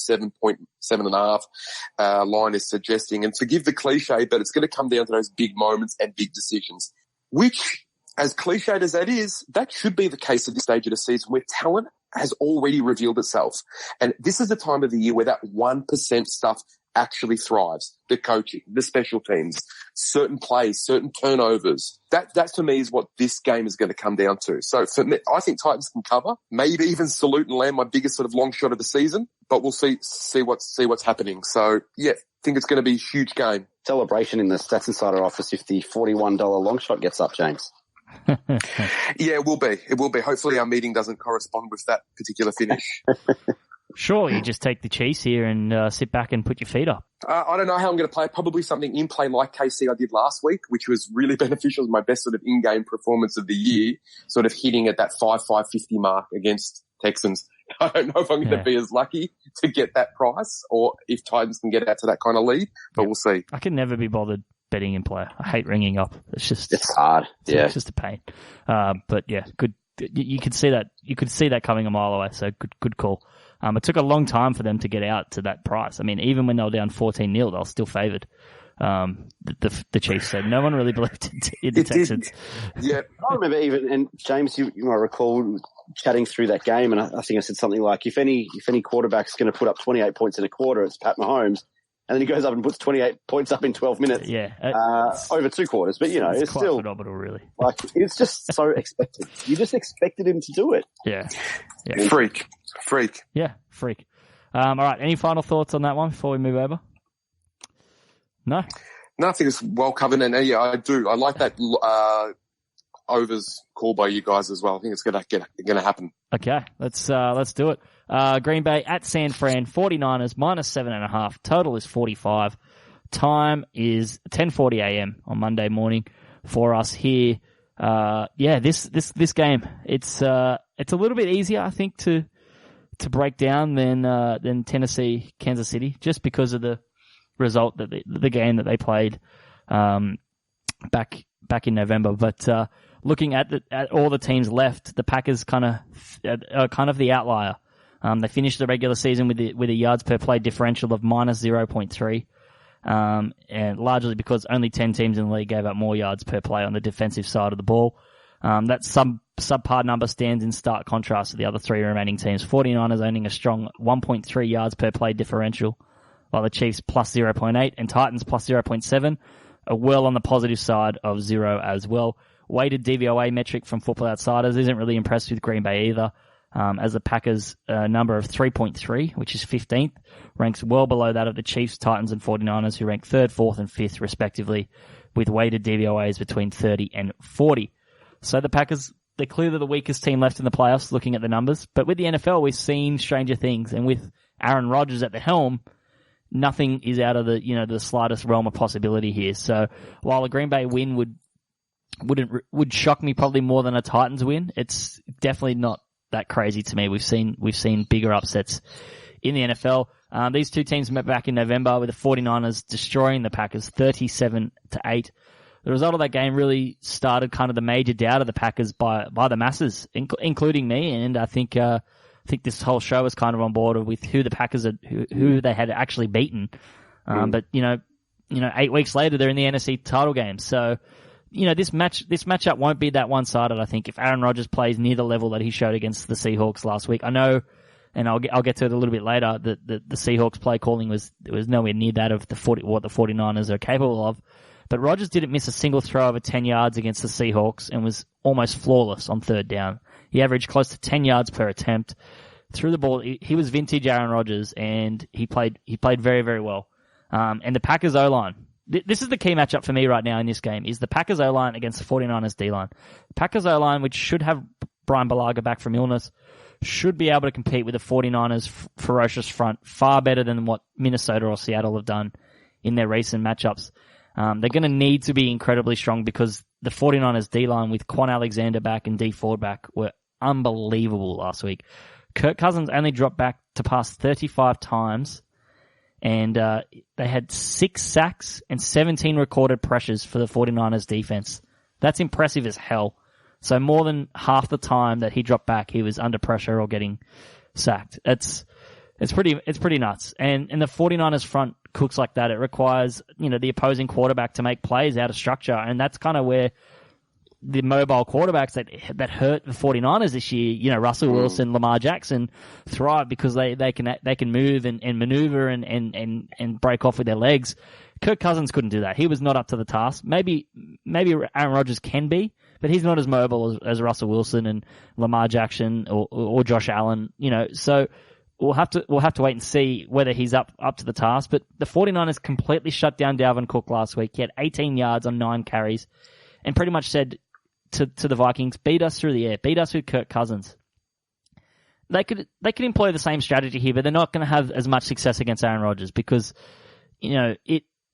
7.5 line is suggesting. And forgive the cliche, but it's going to come down to those big moments and big decisions, which, as cliched as that is, that should be the case at this stage of the season where talent has already revealed itself. And this is the time of the year where that 1% stuff actually thrives. The coaching, the special teams, certain plays, certain turnovers. That to me is what this game is going to come down to. So for me, I think Titans can cover, maybe even salute and land my biggest sort of long shot of the season, but we'll see what's happening. So yeah, I think it's going to be a huge game. Celebration in the Stats Insider office if the $41 long shot gets up, James. Yeah, it will be. It will be. Hopefully our meeting doesn't correspond with that particular finish. Sure, you just take the Chiefs here and sit back and put your feet up. I don't know how I'm going to play. Probably something in play like KC I did last week, which was really beneficial. It was my best sort of in-game performance of the year, sort of hitting at that 5.50 mark against Texans. I don't know if I'm going to be as lucky to get that price or if Titans can get out to that kind of lead, but we'll see. I can never be bothered betting in player. I hate ringing up. It's hard. It's just a pain. But yeah, good. You could see that. You could see that coming a mile away. So good call. It took a long time for them to get out to that price. I mean, even when they were down 14-0, they were still favoured. The Chiefs. So no one really believed in the Texans. Yeah, I remember even, and James, you might recall chatting through that game, and I think I said something like, if any quarterback's going to put up 28 points in a quarter, it's Pat Mahomes. And then he goes up and puts 28 points up in 12 minutes. Yeah. Over two quarters. But, it's quite still phenomenal, really. Like, it's just so expected. You just expected him to do it. Yeah. Freak. Yeah, freak. All right. Any final thoughts on that one before we move over? No? No, I think it's well covered. And yeah, I do. I like that overs call by you guys as well. I think it's going to happen. Okay. Let's do it. Green Bay at San Fran, 49ers, -7.5. Total is 45. Time is 10:40 a.m. on Monday morning for us here. This game, it's a little bit easier, I think, to break down than Tennessee, Kansas City, just because of the result that the game that they played back in November. But looking at all the teams left, the Packers are kind of the outlier. They finished the regular season with a yards per play differential of -0.3. and largely because only 10 teams in the league gave up more yards per play on the defensive side of the ball. That subpar number stands in stark contrast to the other three remaining teams. 49ers owning a strong 1.3 yards per play differential, while the Chiefs plus 0.8 and Titans plus 0.7 are well on the positive side of 0 as well. Weighted DVOA metric from Football Outsiders isn't really impressed with Green Bay either, as the Packers' number of 3.3, which is 15th, ranks well below that of the Chiefs, Titans, and 49ers, who rank 3rd, 4th, and 5th, respectively, with weighted DVOAs between 30 and 40. So the Packers, they're clearly the weakest team left in the playoffs, looking at the numbers. But with the NFL, we've seen stranger things, and with Aaron Rodgers at the helm, nothing is out of the slightest realm of possibility here. So while a Green Bay win would shock me probably more than a Titans win, it's definitely not that crazy to me. We've seen bigger upsets in the NFL. These two teams met back in November with the 49ers destroying the Packers 37-8. The result of that game really started kind of the major doubt of the Packers by the masses, including me. And I think this whole show is kind of on board with who the Packers who they had actually beaten. But 8 weeks later, they're in the NFC title game. So, this matchup won't be that one-sided. I think if Aaron Rodgers plays near the level that he showed against the Seahawks last week, I know, and I'll get to it a little bit later, that the Seahawks play calling was nowhere near that of what the 49ers are capable of. But Rodgers didn't miss a single throw over 10 yards against the Seahawks and was almost flawless on third down. He averaged close to 10 yards per attempt. Threw the ball. He was vintage Aaron Rodgers, and he played very, very well. And the Packers O-line. This is the key matchup for me right now in this game, is the Packers O-line against the 49ers D-line. Packers O-line, which should have Brian Bulaga back from illness, should be able to compete with the 49ers' ferocious front far better than what Minnesota or Seattle have done in their recent matchups. They're going to need to be incredibly strong because the 49ers D-line with Quan Alexander back and Dee Ford back were unbelievable last week. Kirk Cousins only dropped back to pass 35 times, and they had 6 sacks and 17 recorded pressures for the 49ers defense. That's impressive as hell. So more than half the time that he dropped back, he was under pressure or getting sacked. It's pretty nuts. And the 49ers front cooks like that. It requires, the opposing quarterback to make plays out of structure. And that's kind of where the mobile quarterbacks that hurt the 49ers this year, Russell Wilson, Lamar Jackson, thrive because they can move and maneuver and break off with their legs. Kirk Cousins couldn't do that. He was not up to the task. Maybe Aaron Rodgers can be, but he's not as mobile as Russell Wilson and Lamar Jackson or Josh Allen, so we'll have to wait and see whether he's up to the task. But the 49ers completely shut down Dalvin Cook last week. He had 18 yards on 9 carries and pretty much said to the Vikings, beat us through the air, beat us with Kirk Cousins. They could employ the same strategy here, but they're not going to have as much success against Aaron Rodgers because,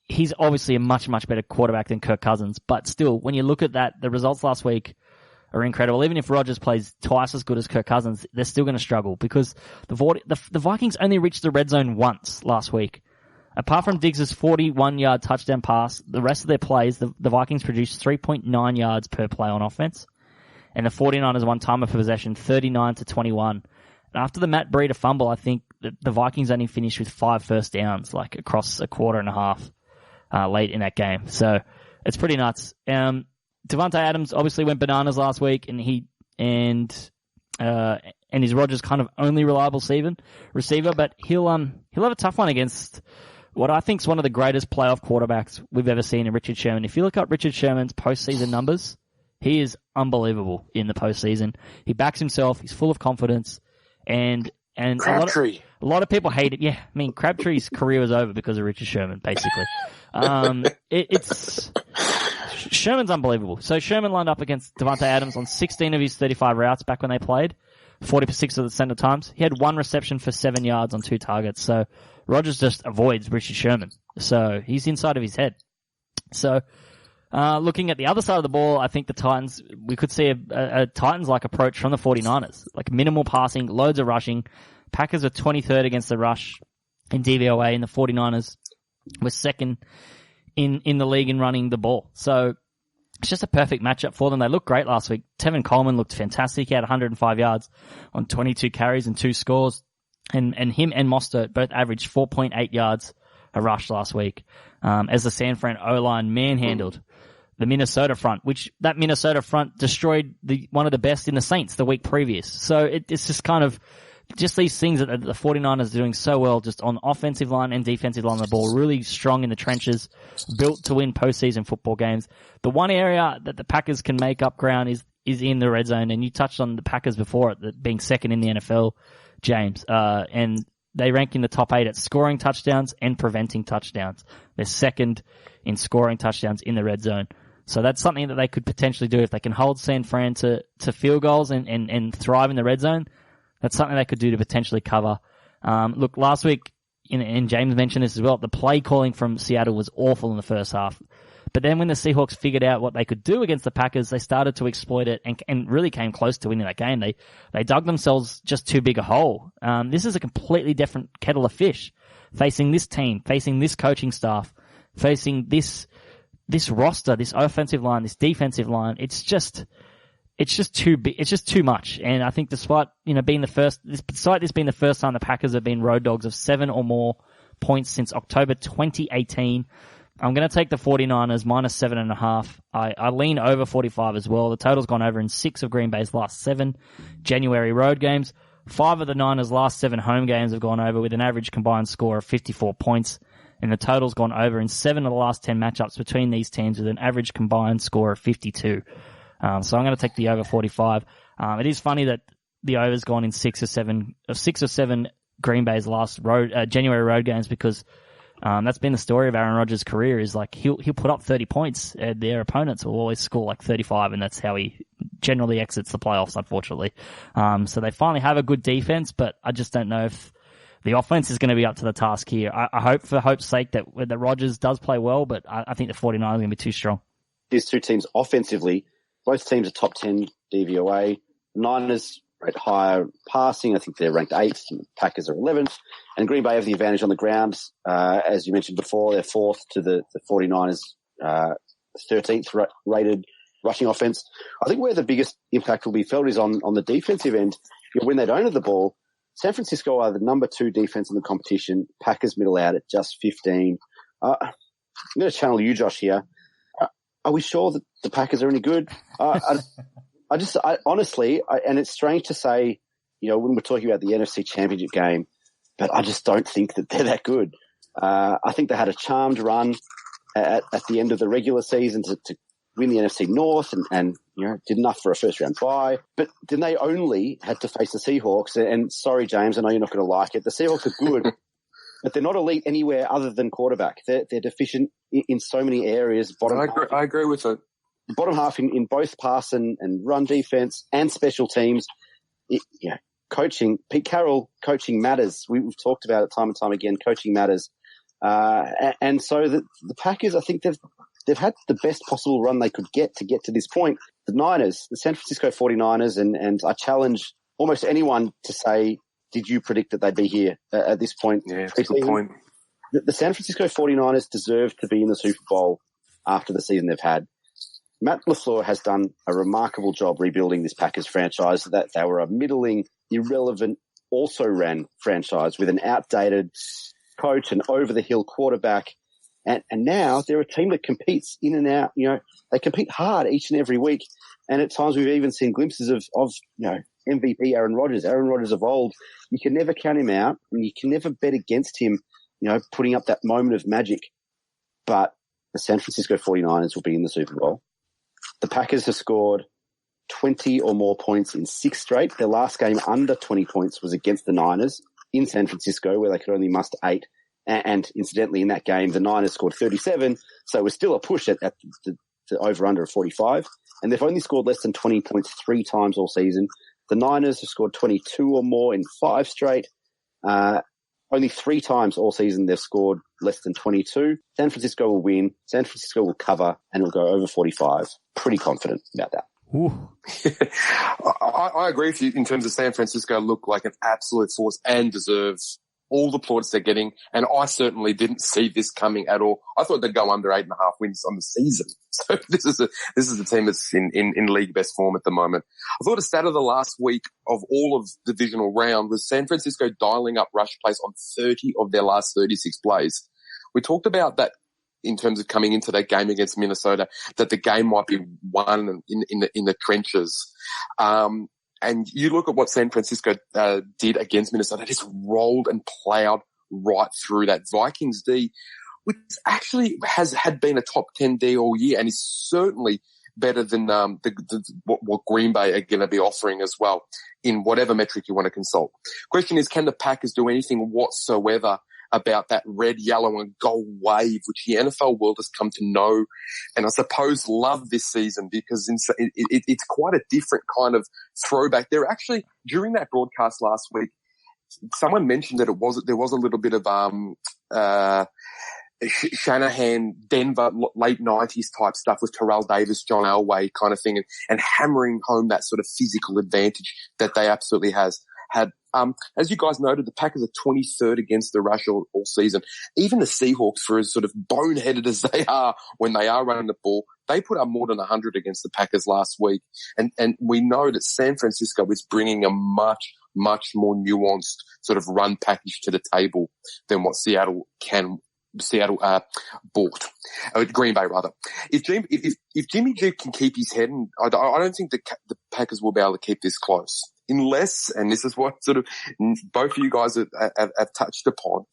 he's obviously a much, much better quarterback than Kirk Cousins. But still, when you look at that, the results last week are incredible. Even if Rodgers plays twice as good as Kirk Cousins, they're still going to struggle because the Vikings only reached the red zone once last week. Apart from Diggs' 41-yard touchdown pass, the rest of their plays, the Vikings produced 3.9 yards per play on offense. And the 49ers won time of possession 39-21. And after the Matt Breida fumble, I think the Vikings only finished with 5 first downs, across a quarter and a half late in that game. So it's pretty nuts. Devontae Adams obviously went bananas last week, and he's Rodgers' kind of only reliable receiver, but he'll have a tough one against what I think is one of the greatest playoff quarterbacks we've ever seen in Richard Sherman. If you look up Richard Sherman's postseason numbers, he is unbelievable in the postseason. He backs himself. He's full of confidence, and Crabtree. A lot of people hate it. Yeah, I mean, Crabtree's career was over because of Richard Sherman, basically. Sherman's unbelievable. So Sherman lined up against Devontae Adams on 16 of his 35 routes back when they played, 46% of the times. He had 1 reception for 7 yards on 2 targets. So Rodgers just avoids Richard Sherman. So he's inside of his head. So looking at the other side of the ball, I think the Titans, we could see a Titans-like approach from the 49ers. Like minimal passing, loads of rushing. Packers are 23rd against the rush in DVOA, and the 49ers were second in the league in running the ball. So it's just a perfect matchup for them. They looked great last week. Tevin Coleman looked fantastic. He had 105 yards on 22 carries and 2 scores. And him and Mostert both averaged 4.8 yards a rush last week, as the San Fran O-line manhandled the Minnesota front, which that Minnesota front destroyed one of the best in the Saints the week previous. So it's just kind of just these things that the 49ers are doing so well, just on offensive line and defensive line of the ball, really strong in the trenches, built to win postseason football games. The one area that the Packers can make up ground is in the red zone, and you touched on the Packers before it, being second in the NFL, James, and they rank in the top 8 at scoring touchdowns and preventing touchdowns. They're second in scoring touchdowns in the red zone. So that's something that they could potentially do if they can hold San Fran to field goals and thrive in the red zone. That's something they could do to potentially cover. Look, last week, and James mentioned this as well, the play calling from Seattle was awful in the first half. But then when the Seahawks figured out what they could do against the Packers, they started to exploit it and really came close to winning that game. They dug themselves just too big a hole. This is a completely different kettle of fish, facing this team, facing this coaching staff, facing this roster, this offensive line, this defensive line. It's just too big. It's just too much. And I think despite this being the first time the Packers have been road dogs of 7 or more points since October 2018, I'm going to take the 49ers minus 7.5. I lean over 45 as well. The total's gone over in 6 of Green Bay's last 7 January road games. 5 of the Niners' last 7 home games have gone over with an average combined score of 54 points. And the total's gone over in 7 of the last 10 matchups between these teams with an average combined score of 52. So I'm going to take the over 45. It is funny that the over's gone in 6 or 7 Green Bay's last January road games, because that's been the story of Aaron Rodgers' career, is like he'll put up 30 points. Their opponents will always score like 35, and that's how he generally exits the playoffs, unfortunately. So they finally have a good defense, but I just don't know if the offense is going to be up to the task here. I hope, for hope's sake, that Rodgers does play well, but I think the 49ers are going to be too strong. These two teams offensively, both teams are top 10 DVOA. Niners rate higher passing. I think they're ranked 8th, and the Packers are 11th. And Green Bay have the advantage on the ground. As you mentioned before, they're 4th to the 49ers, 13th rated rushing offense. I think where the biggest impact will be felt is on the defensive end. When they don't have the ball, San Francisco are the number 2 defense in the competition. Packers middle out at just 15. I'm going to channel you, Josh, here. Are we sure that the Packers are any good? Honestly, and it's strange to say, when we're talking about the NFC Championship game, but I just don't think that they're that good. I think they had a charmed run at the end of the regular season to win the NFC North and did enough for a first round bye. But then they only had to face the Seahawks. And sorry, James, I know you're not going to like it. The Seahawks are good, but they're not elite anywhere other than quarterback. They're deficient in so many areas. I agree with it. Bottom half in both pass and run defense and special teams. Coaching, Pete Carroll, coaching matters. We've talked about it time and time again. Coaching matters. And so the Packers, I think they've had the best possible run they could get to this point. The Niners, the San Francisco 49ers, and I challenge almost anyone to say, did you predict that they'd be here at this point? Yeah, that's a good point. The San Francisco 49ers deserve to be in the Super Bowl after the season they've had. Matt LaFleur has done a remarkable job rebuilding this Packers franchise. That they were a middling, irrelevant, also-ran franchise with an outdated coach, an over-the-hill quarterback. And now they're a team that competes in and out. They compete hard each and every week. And at times we've even seen glimpses of MVP Aaron Rodgers. Aaron Rodgers of old. You can never count him out, and you can never bet against him, putting up that moment of magic. But the San Francisco 49ers will be in the Super Bowl. The Packers have scored 20 or more points in 6 straight. Their last game under 20 points was against the Niners in San Francisco, where they could only muster 8. And incidentally, in that game, the Niners scored 37, so it was still a push at the over-under of 45. And they've only scored less than 20 points 3 times all season. The Niners have scored 22 or more in 5 straight. Only 3 times all season they've scored less than 22. San Francisco will win. San Francisco will cover, and it'll go over 45. Pretty confident about that. I agree with you in terms of San Francisco look like an absolute force and deserve all the plaudits they're getting. And I certainly didn't see this coming at all. I thought they'd go under 8.5 wins on the season. So this is a team that's in league best form at the moment. I thought a stat of the last week of all of Divisional Round was San Francisco dialing up rush plays on 30 of their last 36 plays, We talked about that in terms of coming into that game against Minnesota, that the game might be won in the trenches. And you look at what San Francisco did against Minnesota, just rolled and plowed right through that Vikings D, which actually had been a top 10 D all year and is certainly better than what Green Bay are going to be offering as well in whatever metric you want to consult. Question is, can the Packers do anything whatsoever about that red, yellow, and gold wave, which the NFL world has come to know and I suppose love this season, because it's quite a different kind of throwback. There actually, during that broadcast last week, someone mentioned that there was a little bit of Shanahan, Denver, late 90s type stuff with Terrell Davis, John Elway kind of thing, and hammering home that sort of physical advantage that they absolutely had. As you guys noted, the Packers are 23rd against the rush all season. Even the Seahawks, for as sort of boneheaded as they are when they are running the ball, they put up more than 100 against the Packers last week. And we know that San Francisco is bringing a much more nuanced sort of run package to the table than what Seattle bought. Green Bay, rather. If Jimmy G can keep his head, and I don't think the Packers will be able to keep this close. Unless, and this is what sort of both of you guys have touched upon,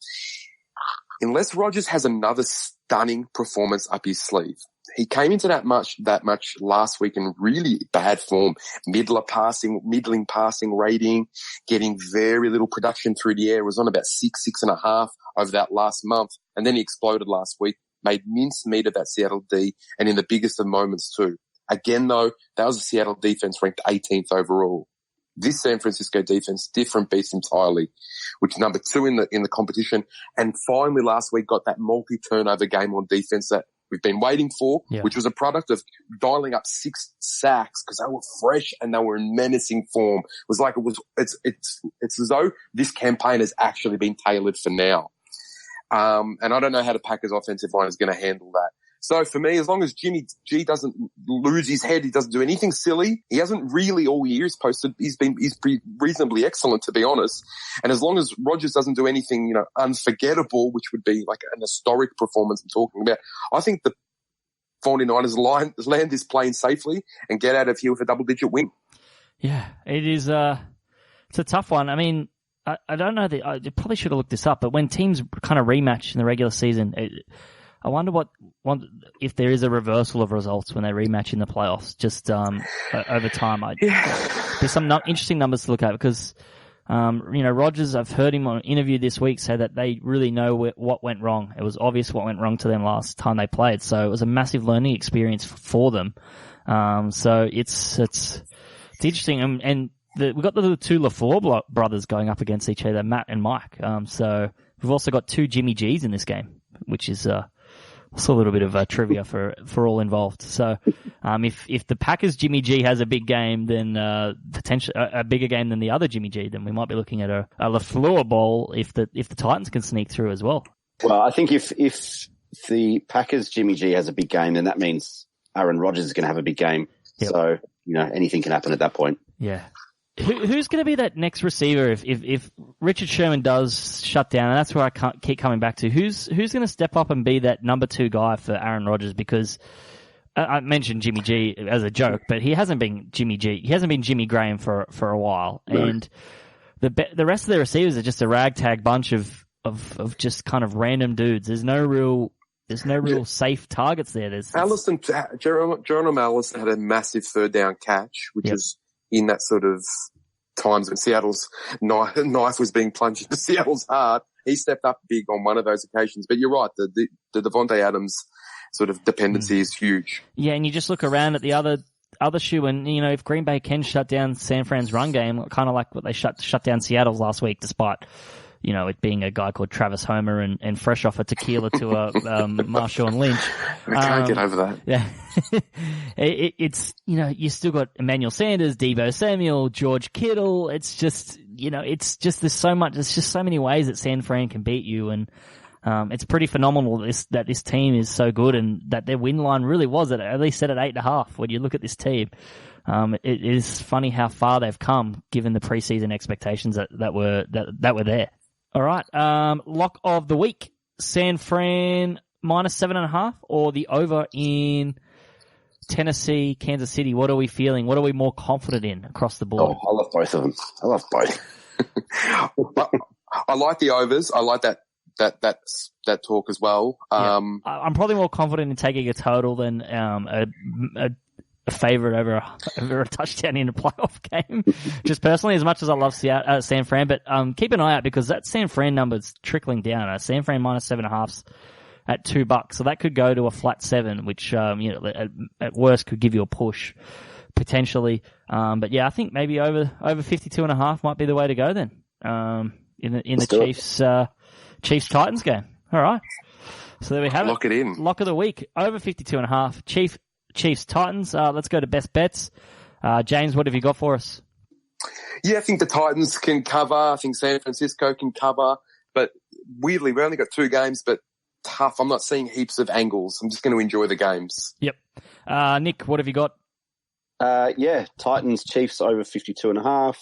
unless Rodgers has another stunning performance up his sleeve. He came into that much last week in really bad form, middling passing rating, getting very little production through the air. It was on about 6.5 over that last month. And then he exploded last week, made mincemeat of that Seattle D, and in the biggest of moments too. Again, though, that was a Seattle defense ranked 18th overall. This San Francisco defense, different beast entirely, which is number 2 in the competition. And finally last week got that multi-turnover game on defense that we've been waiting for, which was a product of dialing up 6 sacks because they were fresh and they were in menacing form. It's as though this campaign has actually been tailored for now. And I don't know how the Packers offensive line is going to handle that. So for me, as long as Jimmy G doesn't lose his head, he doesn't do anything silly. He hasn't really all year posted. He's pretty reasonably excellent, to be honest. And as long as Rodgers doesn't do anything, unforgettable, which would be like an historic performance I'm talking about, I think the 49ers land this plane safely and get out of here with a double-digit win. Yeah, it is. It's a tough one. I mean, I don't know. I probably should have looked this up, but when teams kind of rematch in the regular season, I wonder if there is a reversal of results when they rematch in the playoffs, just over time. There's some interesting numbers to look at because, Rodgers, I've heard him on an interview this week say that they really know what went wrong. It was obvious what went wrong to them last time they played, so it was a massive learning experience for them. So it's interesting, and we've got the 2 LaFleur brothers going up against each other, Matt and Mike. So we've also got 2 Jimmy G's in this game, which is also a little bit of trivia for all involved. So if the Packers Jimmy G has a big game, then potentially a bigger game than the other Jimmy G, then we might be looking at a LaFleur Bowl if the Titans can sneak through as well. Well, I think if the Packers Jimmy G has a big game, then that means Aaron Rodgers is going to have a big game. Yep. So anything can happen at that point. Yeah. Who's going to be that next receiver if Richard Sherman does shut down? And that's where I keep coming back to. Who's going to step up and be that number 2 guy for Aaron Rodgers? Because I mentioned Jimmy G as a joke, but he hasn't been Jimmy G. He hasn't been Jimmy Graham for a while. No. And the rest of the receivers are just a ragtag bunch of just kind of random dudes. There's no real safe targets there. Geronimo Allison had a massive 3rd down catch, which is in that sort of times when Seattle's knife was being plunged into Seattle's heart. He stepped up big on one of those occasions. But you're right, the Devontae Adams sort of dependency is huge. Yeah, and you just look around at the other shoe, and if Green Bay can shut down San Fran's run game, kind of like what they shut down Seattle's last week, despite it being a guy called Travis Homer and fresh off a tequila to a Marshawn Lynch. I can't get over that. Yeah. It's, you still got Emmanuel Sanders, Deebo Samuel, George Kittle. It's just, there's so many ways that San Fran can beat you. And, it's pretty phenomenal that this team is so good and that their win line really was at least set at 8.5 when you look at this team. It is funny how far they've come given the preseason expectations that were there. All right. Lock of the week. San Fran minus 7.5 or the over in Tennessee, Kansas City? What are we feeling? What are we more confident in across the board? Oh, I love both of them. I love both. I like the overs. I like that talk as well. I'm probably more confident in taking a total than a favorite over a touchdown in a playoff game. Just personally, as much as I love San Fran, but keep an eye out because that San Fran number's trickling down. San Fran minus 7.5 at $2, so that could go to a flat 7, which at worst could give you a push potentially. But yeah, I think maybe over 52.5 might be the way to go then. In the Chiefs Titans game. All right. So there we have it. Lock it in. Lock of the week. Over 52.5. Chiefs Titans. Let's go to best bets. James, what have you got for us? Yeah, I think the Titans can cover. I think San Francisco can cover. But weirdly, we only got 2 games, but tough. I'm not seeing heaps of angles. I'm just going to enjoy the games. Yep. Nick, what have you got? Titans, Chiefs over 52.5.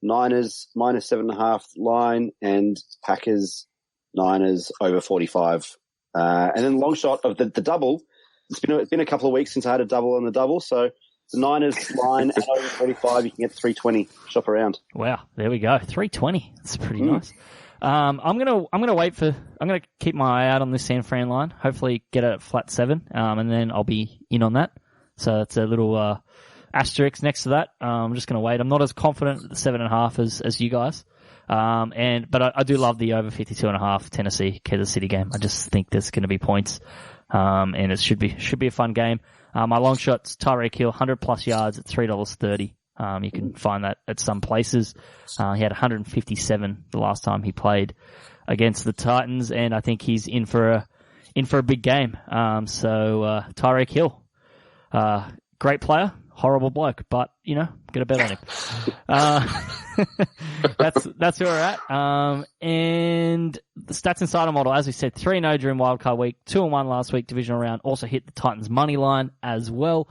Niners minus 7.5 line, and Packers, Niners over 45. And then long shot of the double. It's been a couple of weeks since I had a double on the double, so the Niners line at over 45, you can get 320. Shop around. Wow, there we go. 320. That's pretty nice. I'm gonna keep my eye out on this San Fran line. Hopefully get it at flat 7, and then I'll be in on that. So it's a little asterisk next to that. I'm just going to wait. I'm not as confident at the 7.5 as you guys. But I do love the over 52.5 Tennessee Kansas City game. I just think there's going to be points. And it should be a fun game. My long shot's Tyreek Hill, 100 plus yards at $3.30. You can find that at some places. He had 157 the last time he played against the Titans, and I think he's in for a big game. So Tyreek Hill, great player. Horrible bloke, but, get a bet on him. That's where we're at. And the Stats Insider model, as we said, 3-0 during wildcard week, 2-1 last week, divisional round, also hit the Titans money line as well.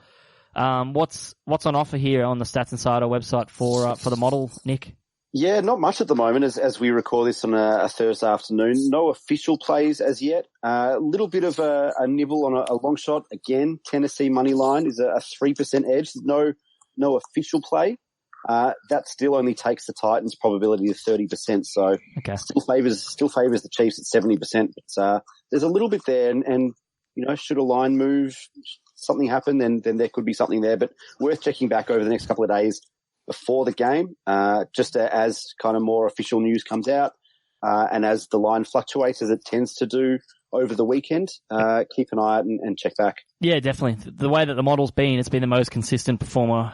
What's on offer here on the Stats Insider website for the model, Nick? Yeah, not much at the moment as we record this on a Thursday afternoon. No official plays as yet. A little bit of a nibble on a long shot. Again, Tennessee money line is a 3% edge. No official play. That still only takes the Titans probability of 30%. So still favors the Chiefs at 70%. But there's a little bit there, and should a line move, something happen, then there could be something there. But worth checking back over the next couple of days before the game, just as kind of more official news comes out, and as the line fluctuates, as it tends to do over the weekend, keep an eye out and check back. Yeah, definitely. The way that the model's been, it's been the most consistent performer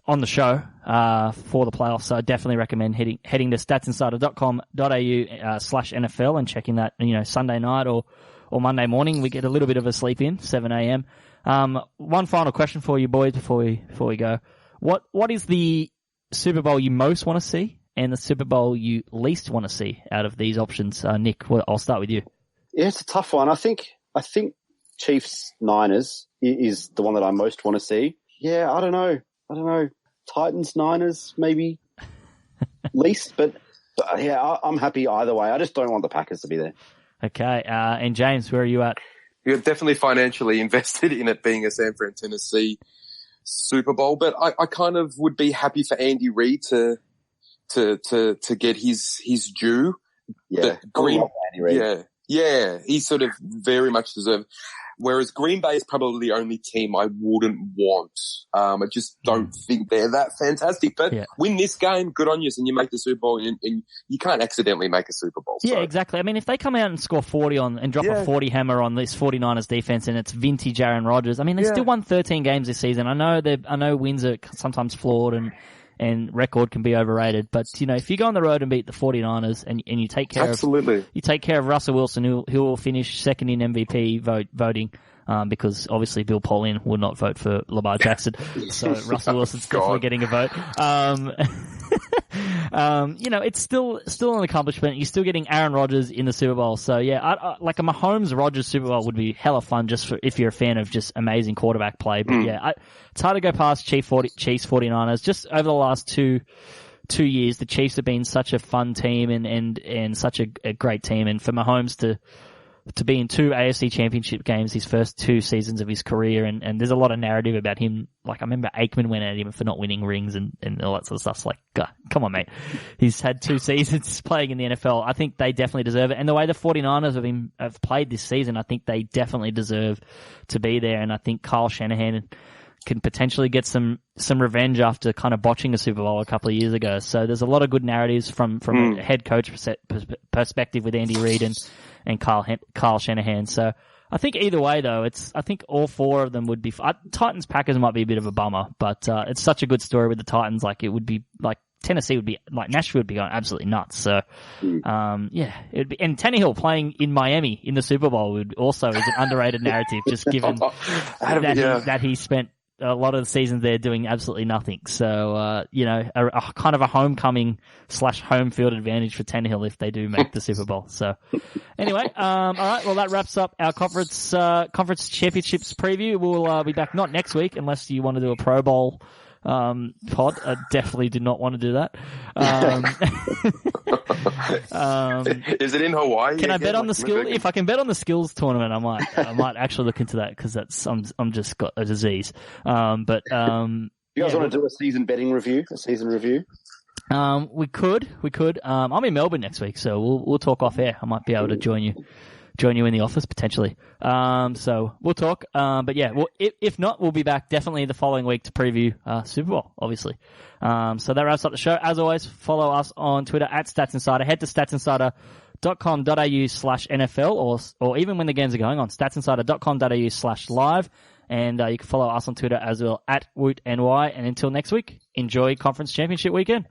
on the show for the playoffs. So I definitely recommend heading to statsinsider.com.au/NFL and checking that, Sunday night or Monday morning. We get a little bit of a sleep in, 7 a.m. One final question for you boys before we go. What is the Super Bowl you most want to see and the Super Bowl you least want to see out of these options? Nick, I'll start with you. Yeah, it's a tough one. I think Chiefs Niners is the one that I most want to see. Yeah, I don't know. Titans Niners maybe least, but yeah, I'm happy either way. I just don't want the Packers to be there. Okay, and James, where are you at? You're definitely financially invested in it being a San Fran, Tennessee Super Bowl, but I kind of would be happy for Andy Reid to get his due. Yeah, Andy Reid. Yeah, he's sort of very much deserved. Whereas Green Bay is probably the only team I wouldn't want. I just don't think they're that fantastic. But win this game, good on you, and you make the Super Bowl, and you can't accidentally make a Super Bowl. Yeah, exactly. I mean, if they come out and score 40 and drop a 40 hammer on this 49ers defense, and it's vintage Aaron Rodgers. I mean, they still won 13 games this season. I know wins are sometimes flawed and record can be overrated, but if you go on the road and beat the 49ers and you take care of Russell Wilson, who will finish second in MVP voting, because obviously Bill Polian would not vote for Lamar Jackson, so Russell Wilson's definitely getting a vote. It's still an accomplishment. You're still getting Aaron Rodgers in the Super Bowl. So yeah, like a Mahomes-Rodgers Super Bowl would be hella fun just if you're a fan of just amazing quarterback play. But it's hard to go past Chiefs 49ers. Just over the last two years, the Chiefs have been such a fun team and such a great team. And for Mahomes to be in 2 AFC Championship games his first 2 seasons of his career, and there's a lot of narrative about him. Like, I remember Aikman went at him for not winning rings and all that sort of stuff. It's like, God, come on, mate. He's had 2 seasons playing in the NFL. I think they definitely deserve it. And the way the 49ers have played this season, I think they definitely deserve to be there. And I think Kyle Shanahan can potentially get some revenge after kind of botching a Super Bowl a couple of years ago. So there's a lot of good narratives from a head coach perspective with Andy Reid and Kyle Shanahan. So I think either way, though, I think all 4 of them would be. Titans Packers might be a bit of a bummer, but it's such a good story with the Titans. Like, it would be like Tennessee would be like Nashville would be going absolutely nuts. So yeah, it'd be, and Tannehill playing in Miami in the Super Bowl would also is an underrated narrative, just given that he spent a lot of the seasons there doing absolutely nothing. So, you know, a kind of a homecoming / home field advantage for Tannehill if they do make the Super Bowl. So anyway, all right. Well, that wraps up our conference championships preview. We'll be back not next week unless you want to do a Pro Bowl pod. I definitely did not want to do that. Is it in Hawaii? Can I bet on the skills? If I can bet on the skills tournament, I might actually look into that, because I'm just got a disease. But you guys want to do a season review? We could. I'm in Melbourne next week, so we'll talk off air. I might be able to join you in the office potentially. So we'll talk. But yeah, if not, we'll be back definitely the following week to preview Super Bowl, obviously. So that wraps up the show. As always, follow us on Twitter at StatsInsider. Head to statsinsider.com.au/NFL or even when the games are going on, statsinsider.com.au/live. And you can follow us on Twitter as well at WootNY. And until next week, enjoy Conference Championship weekend.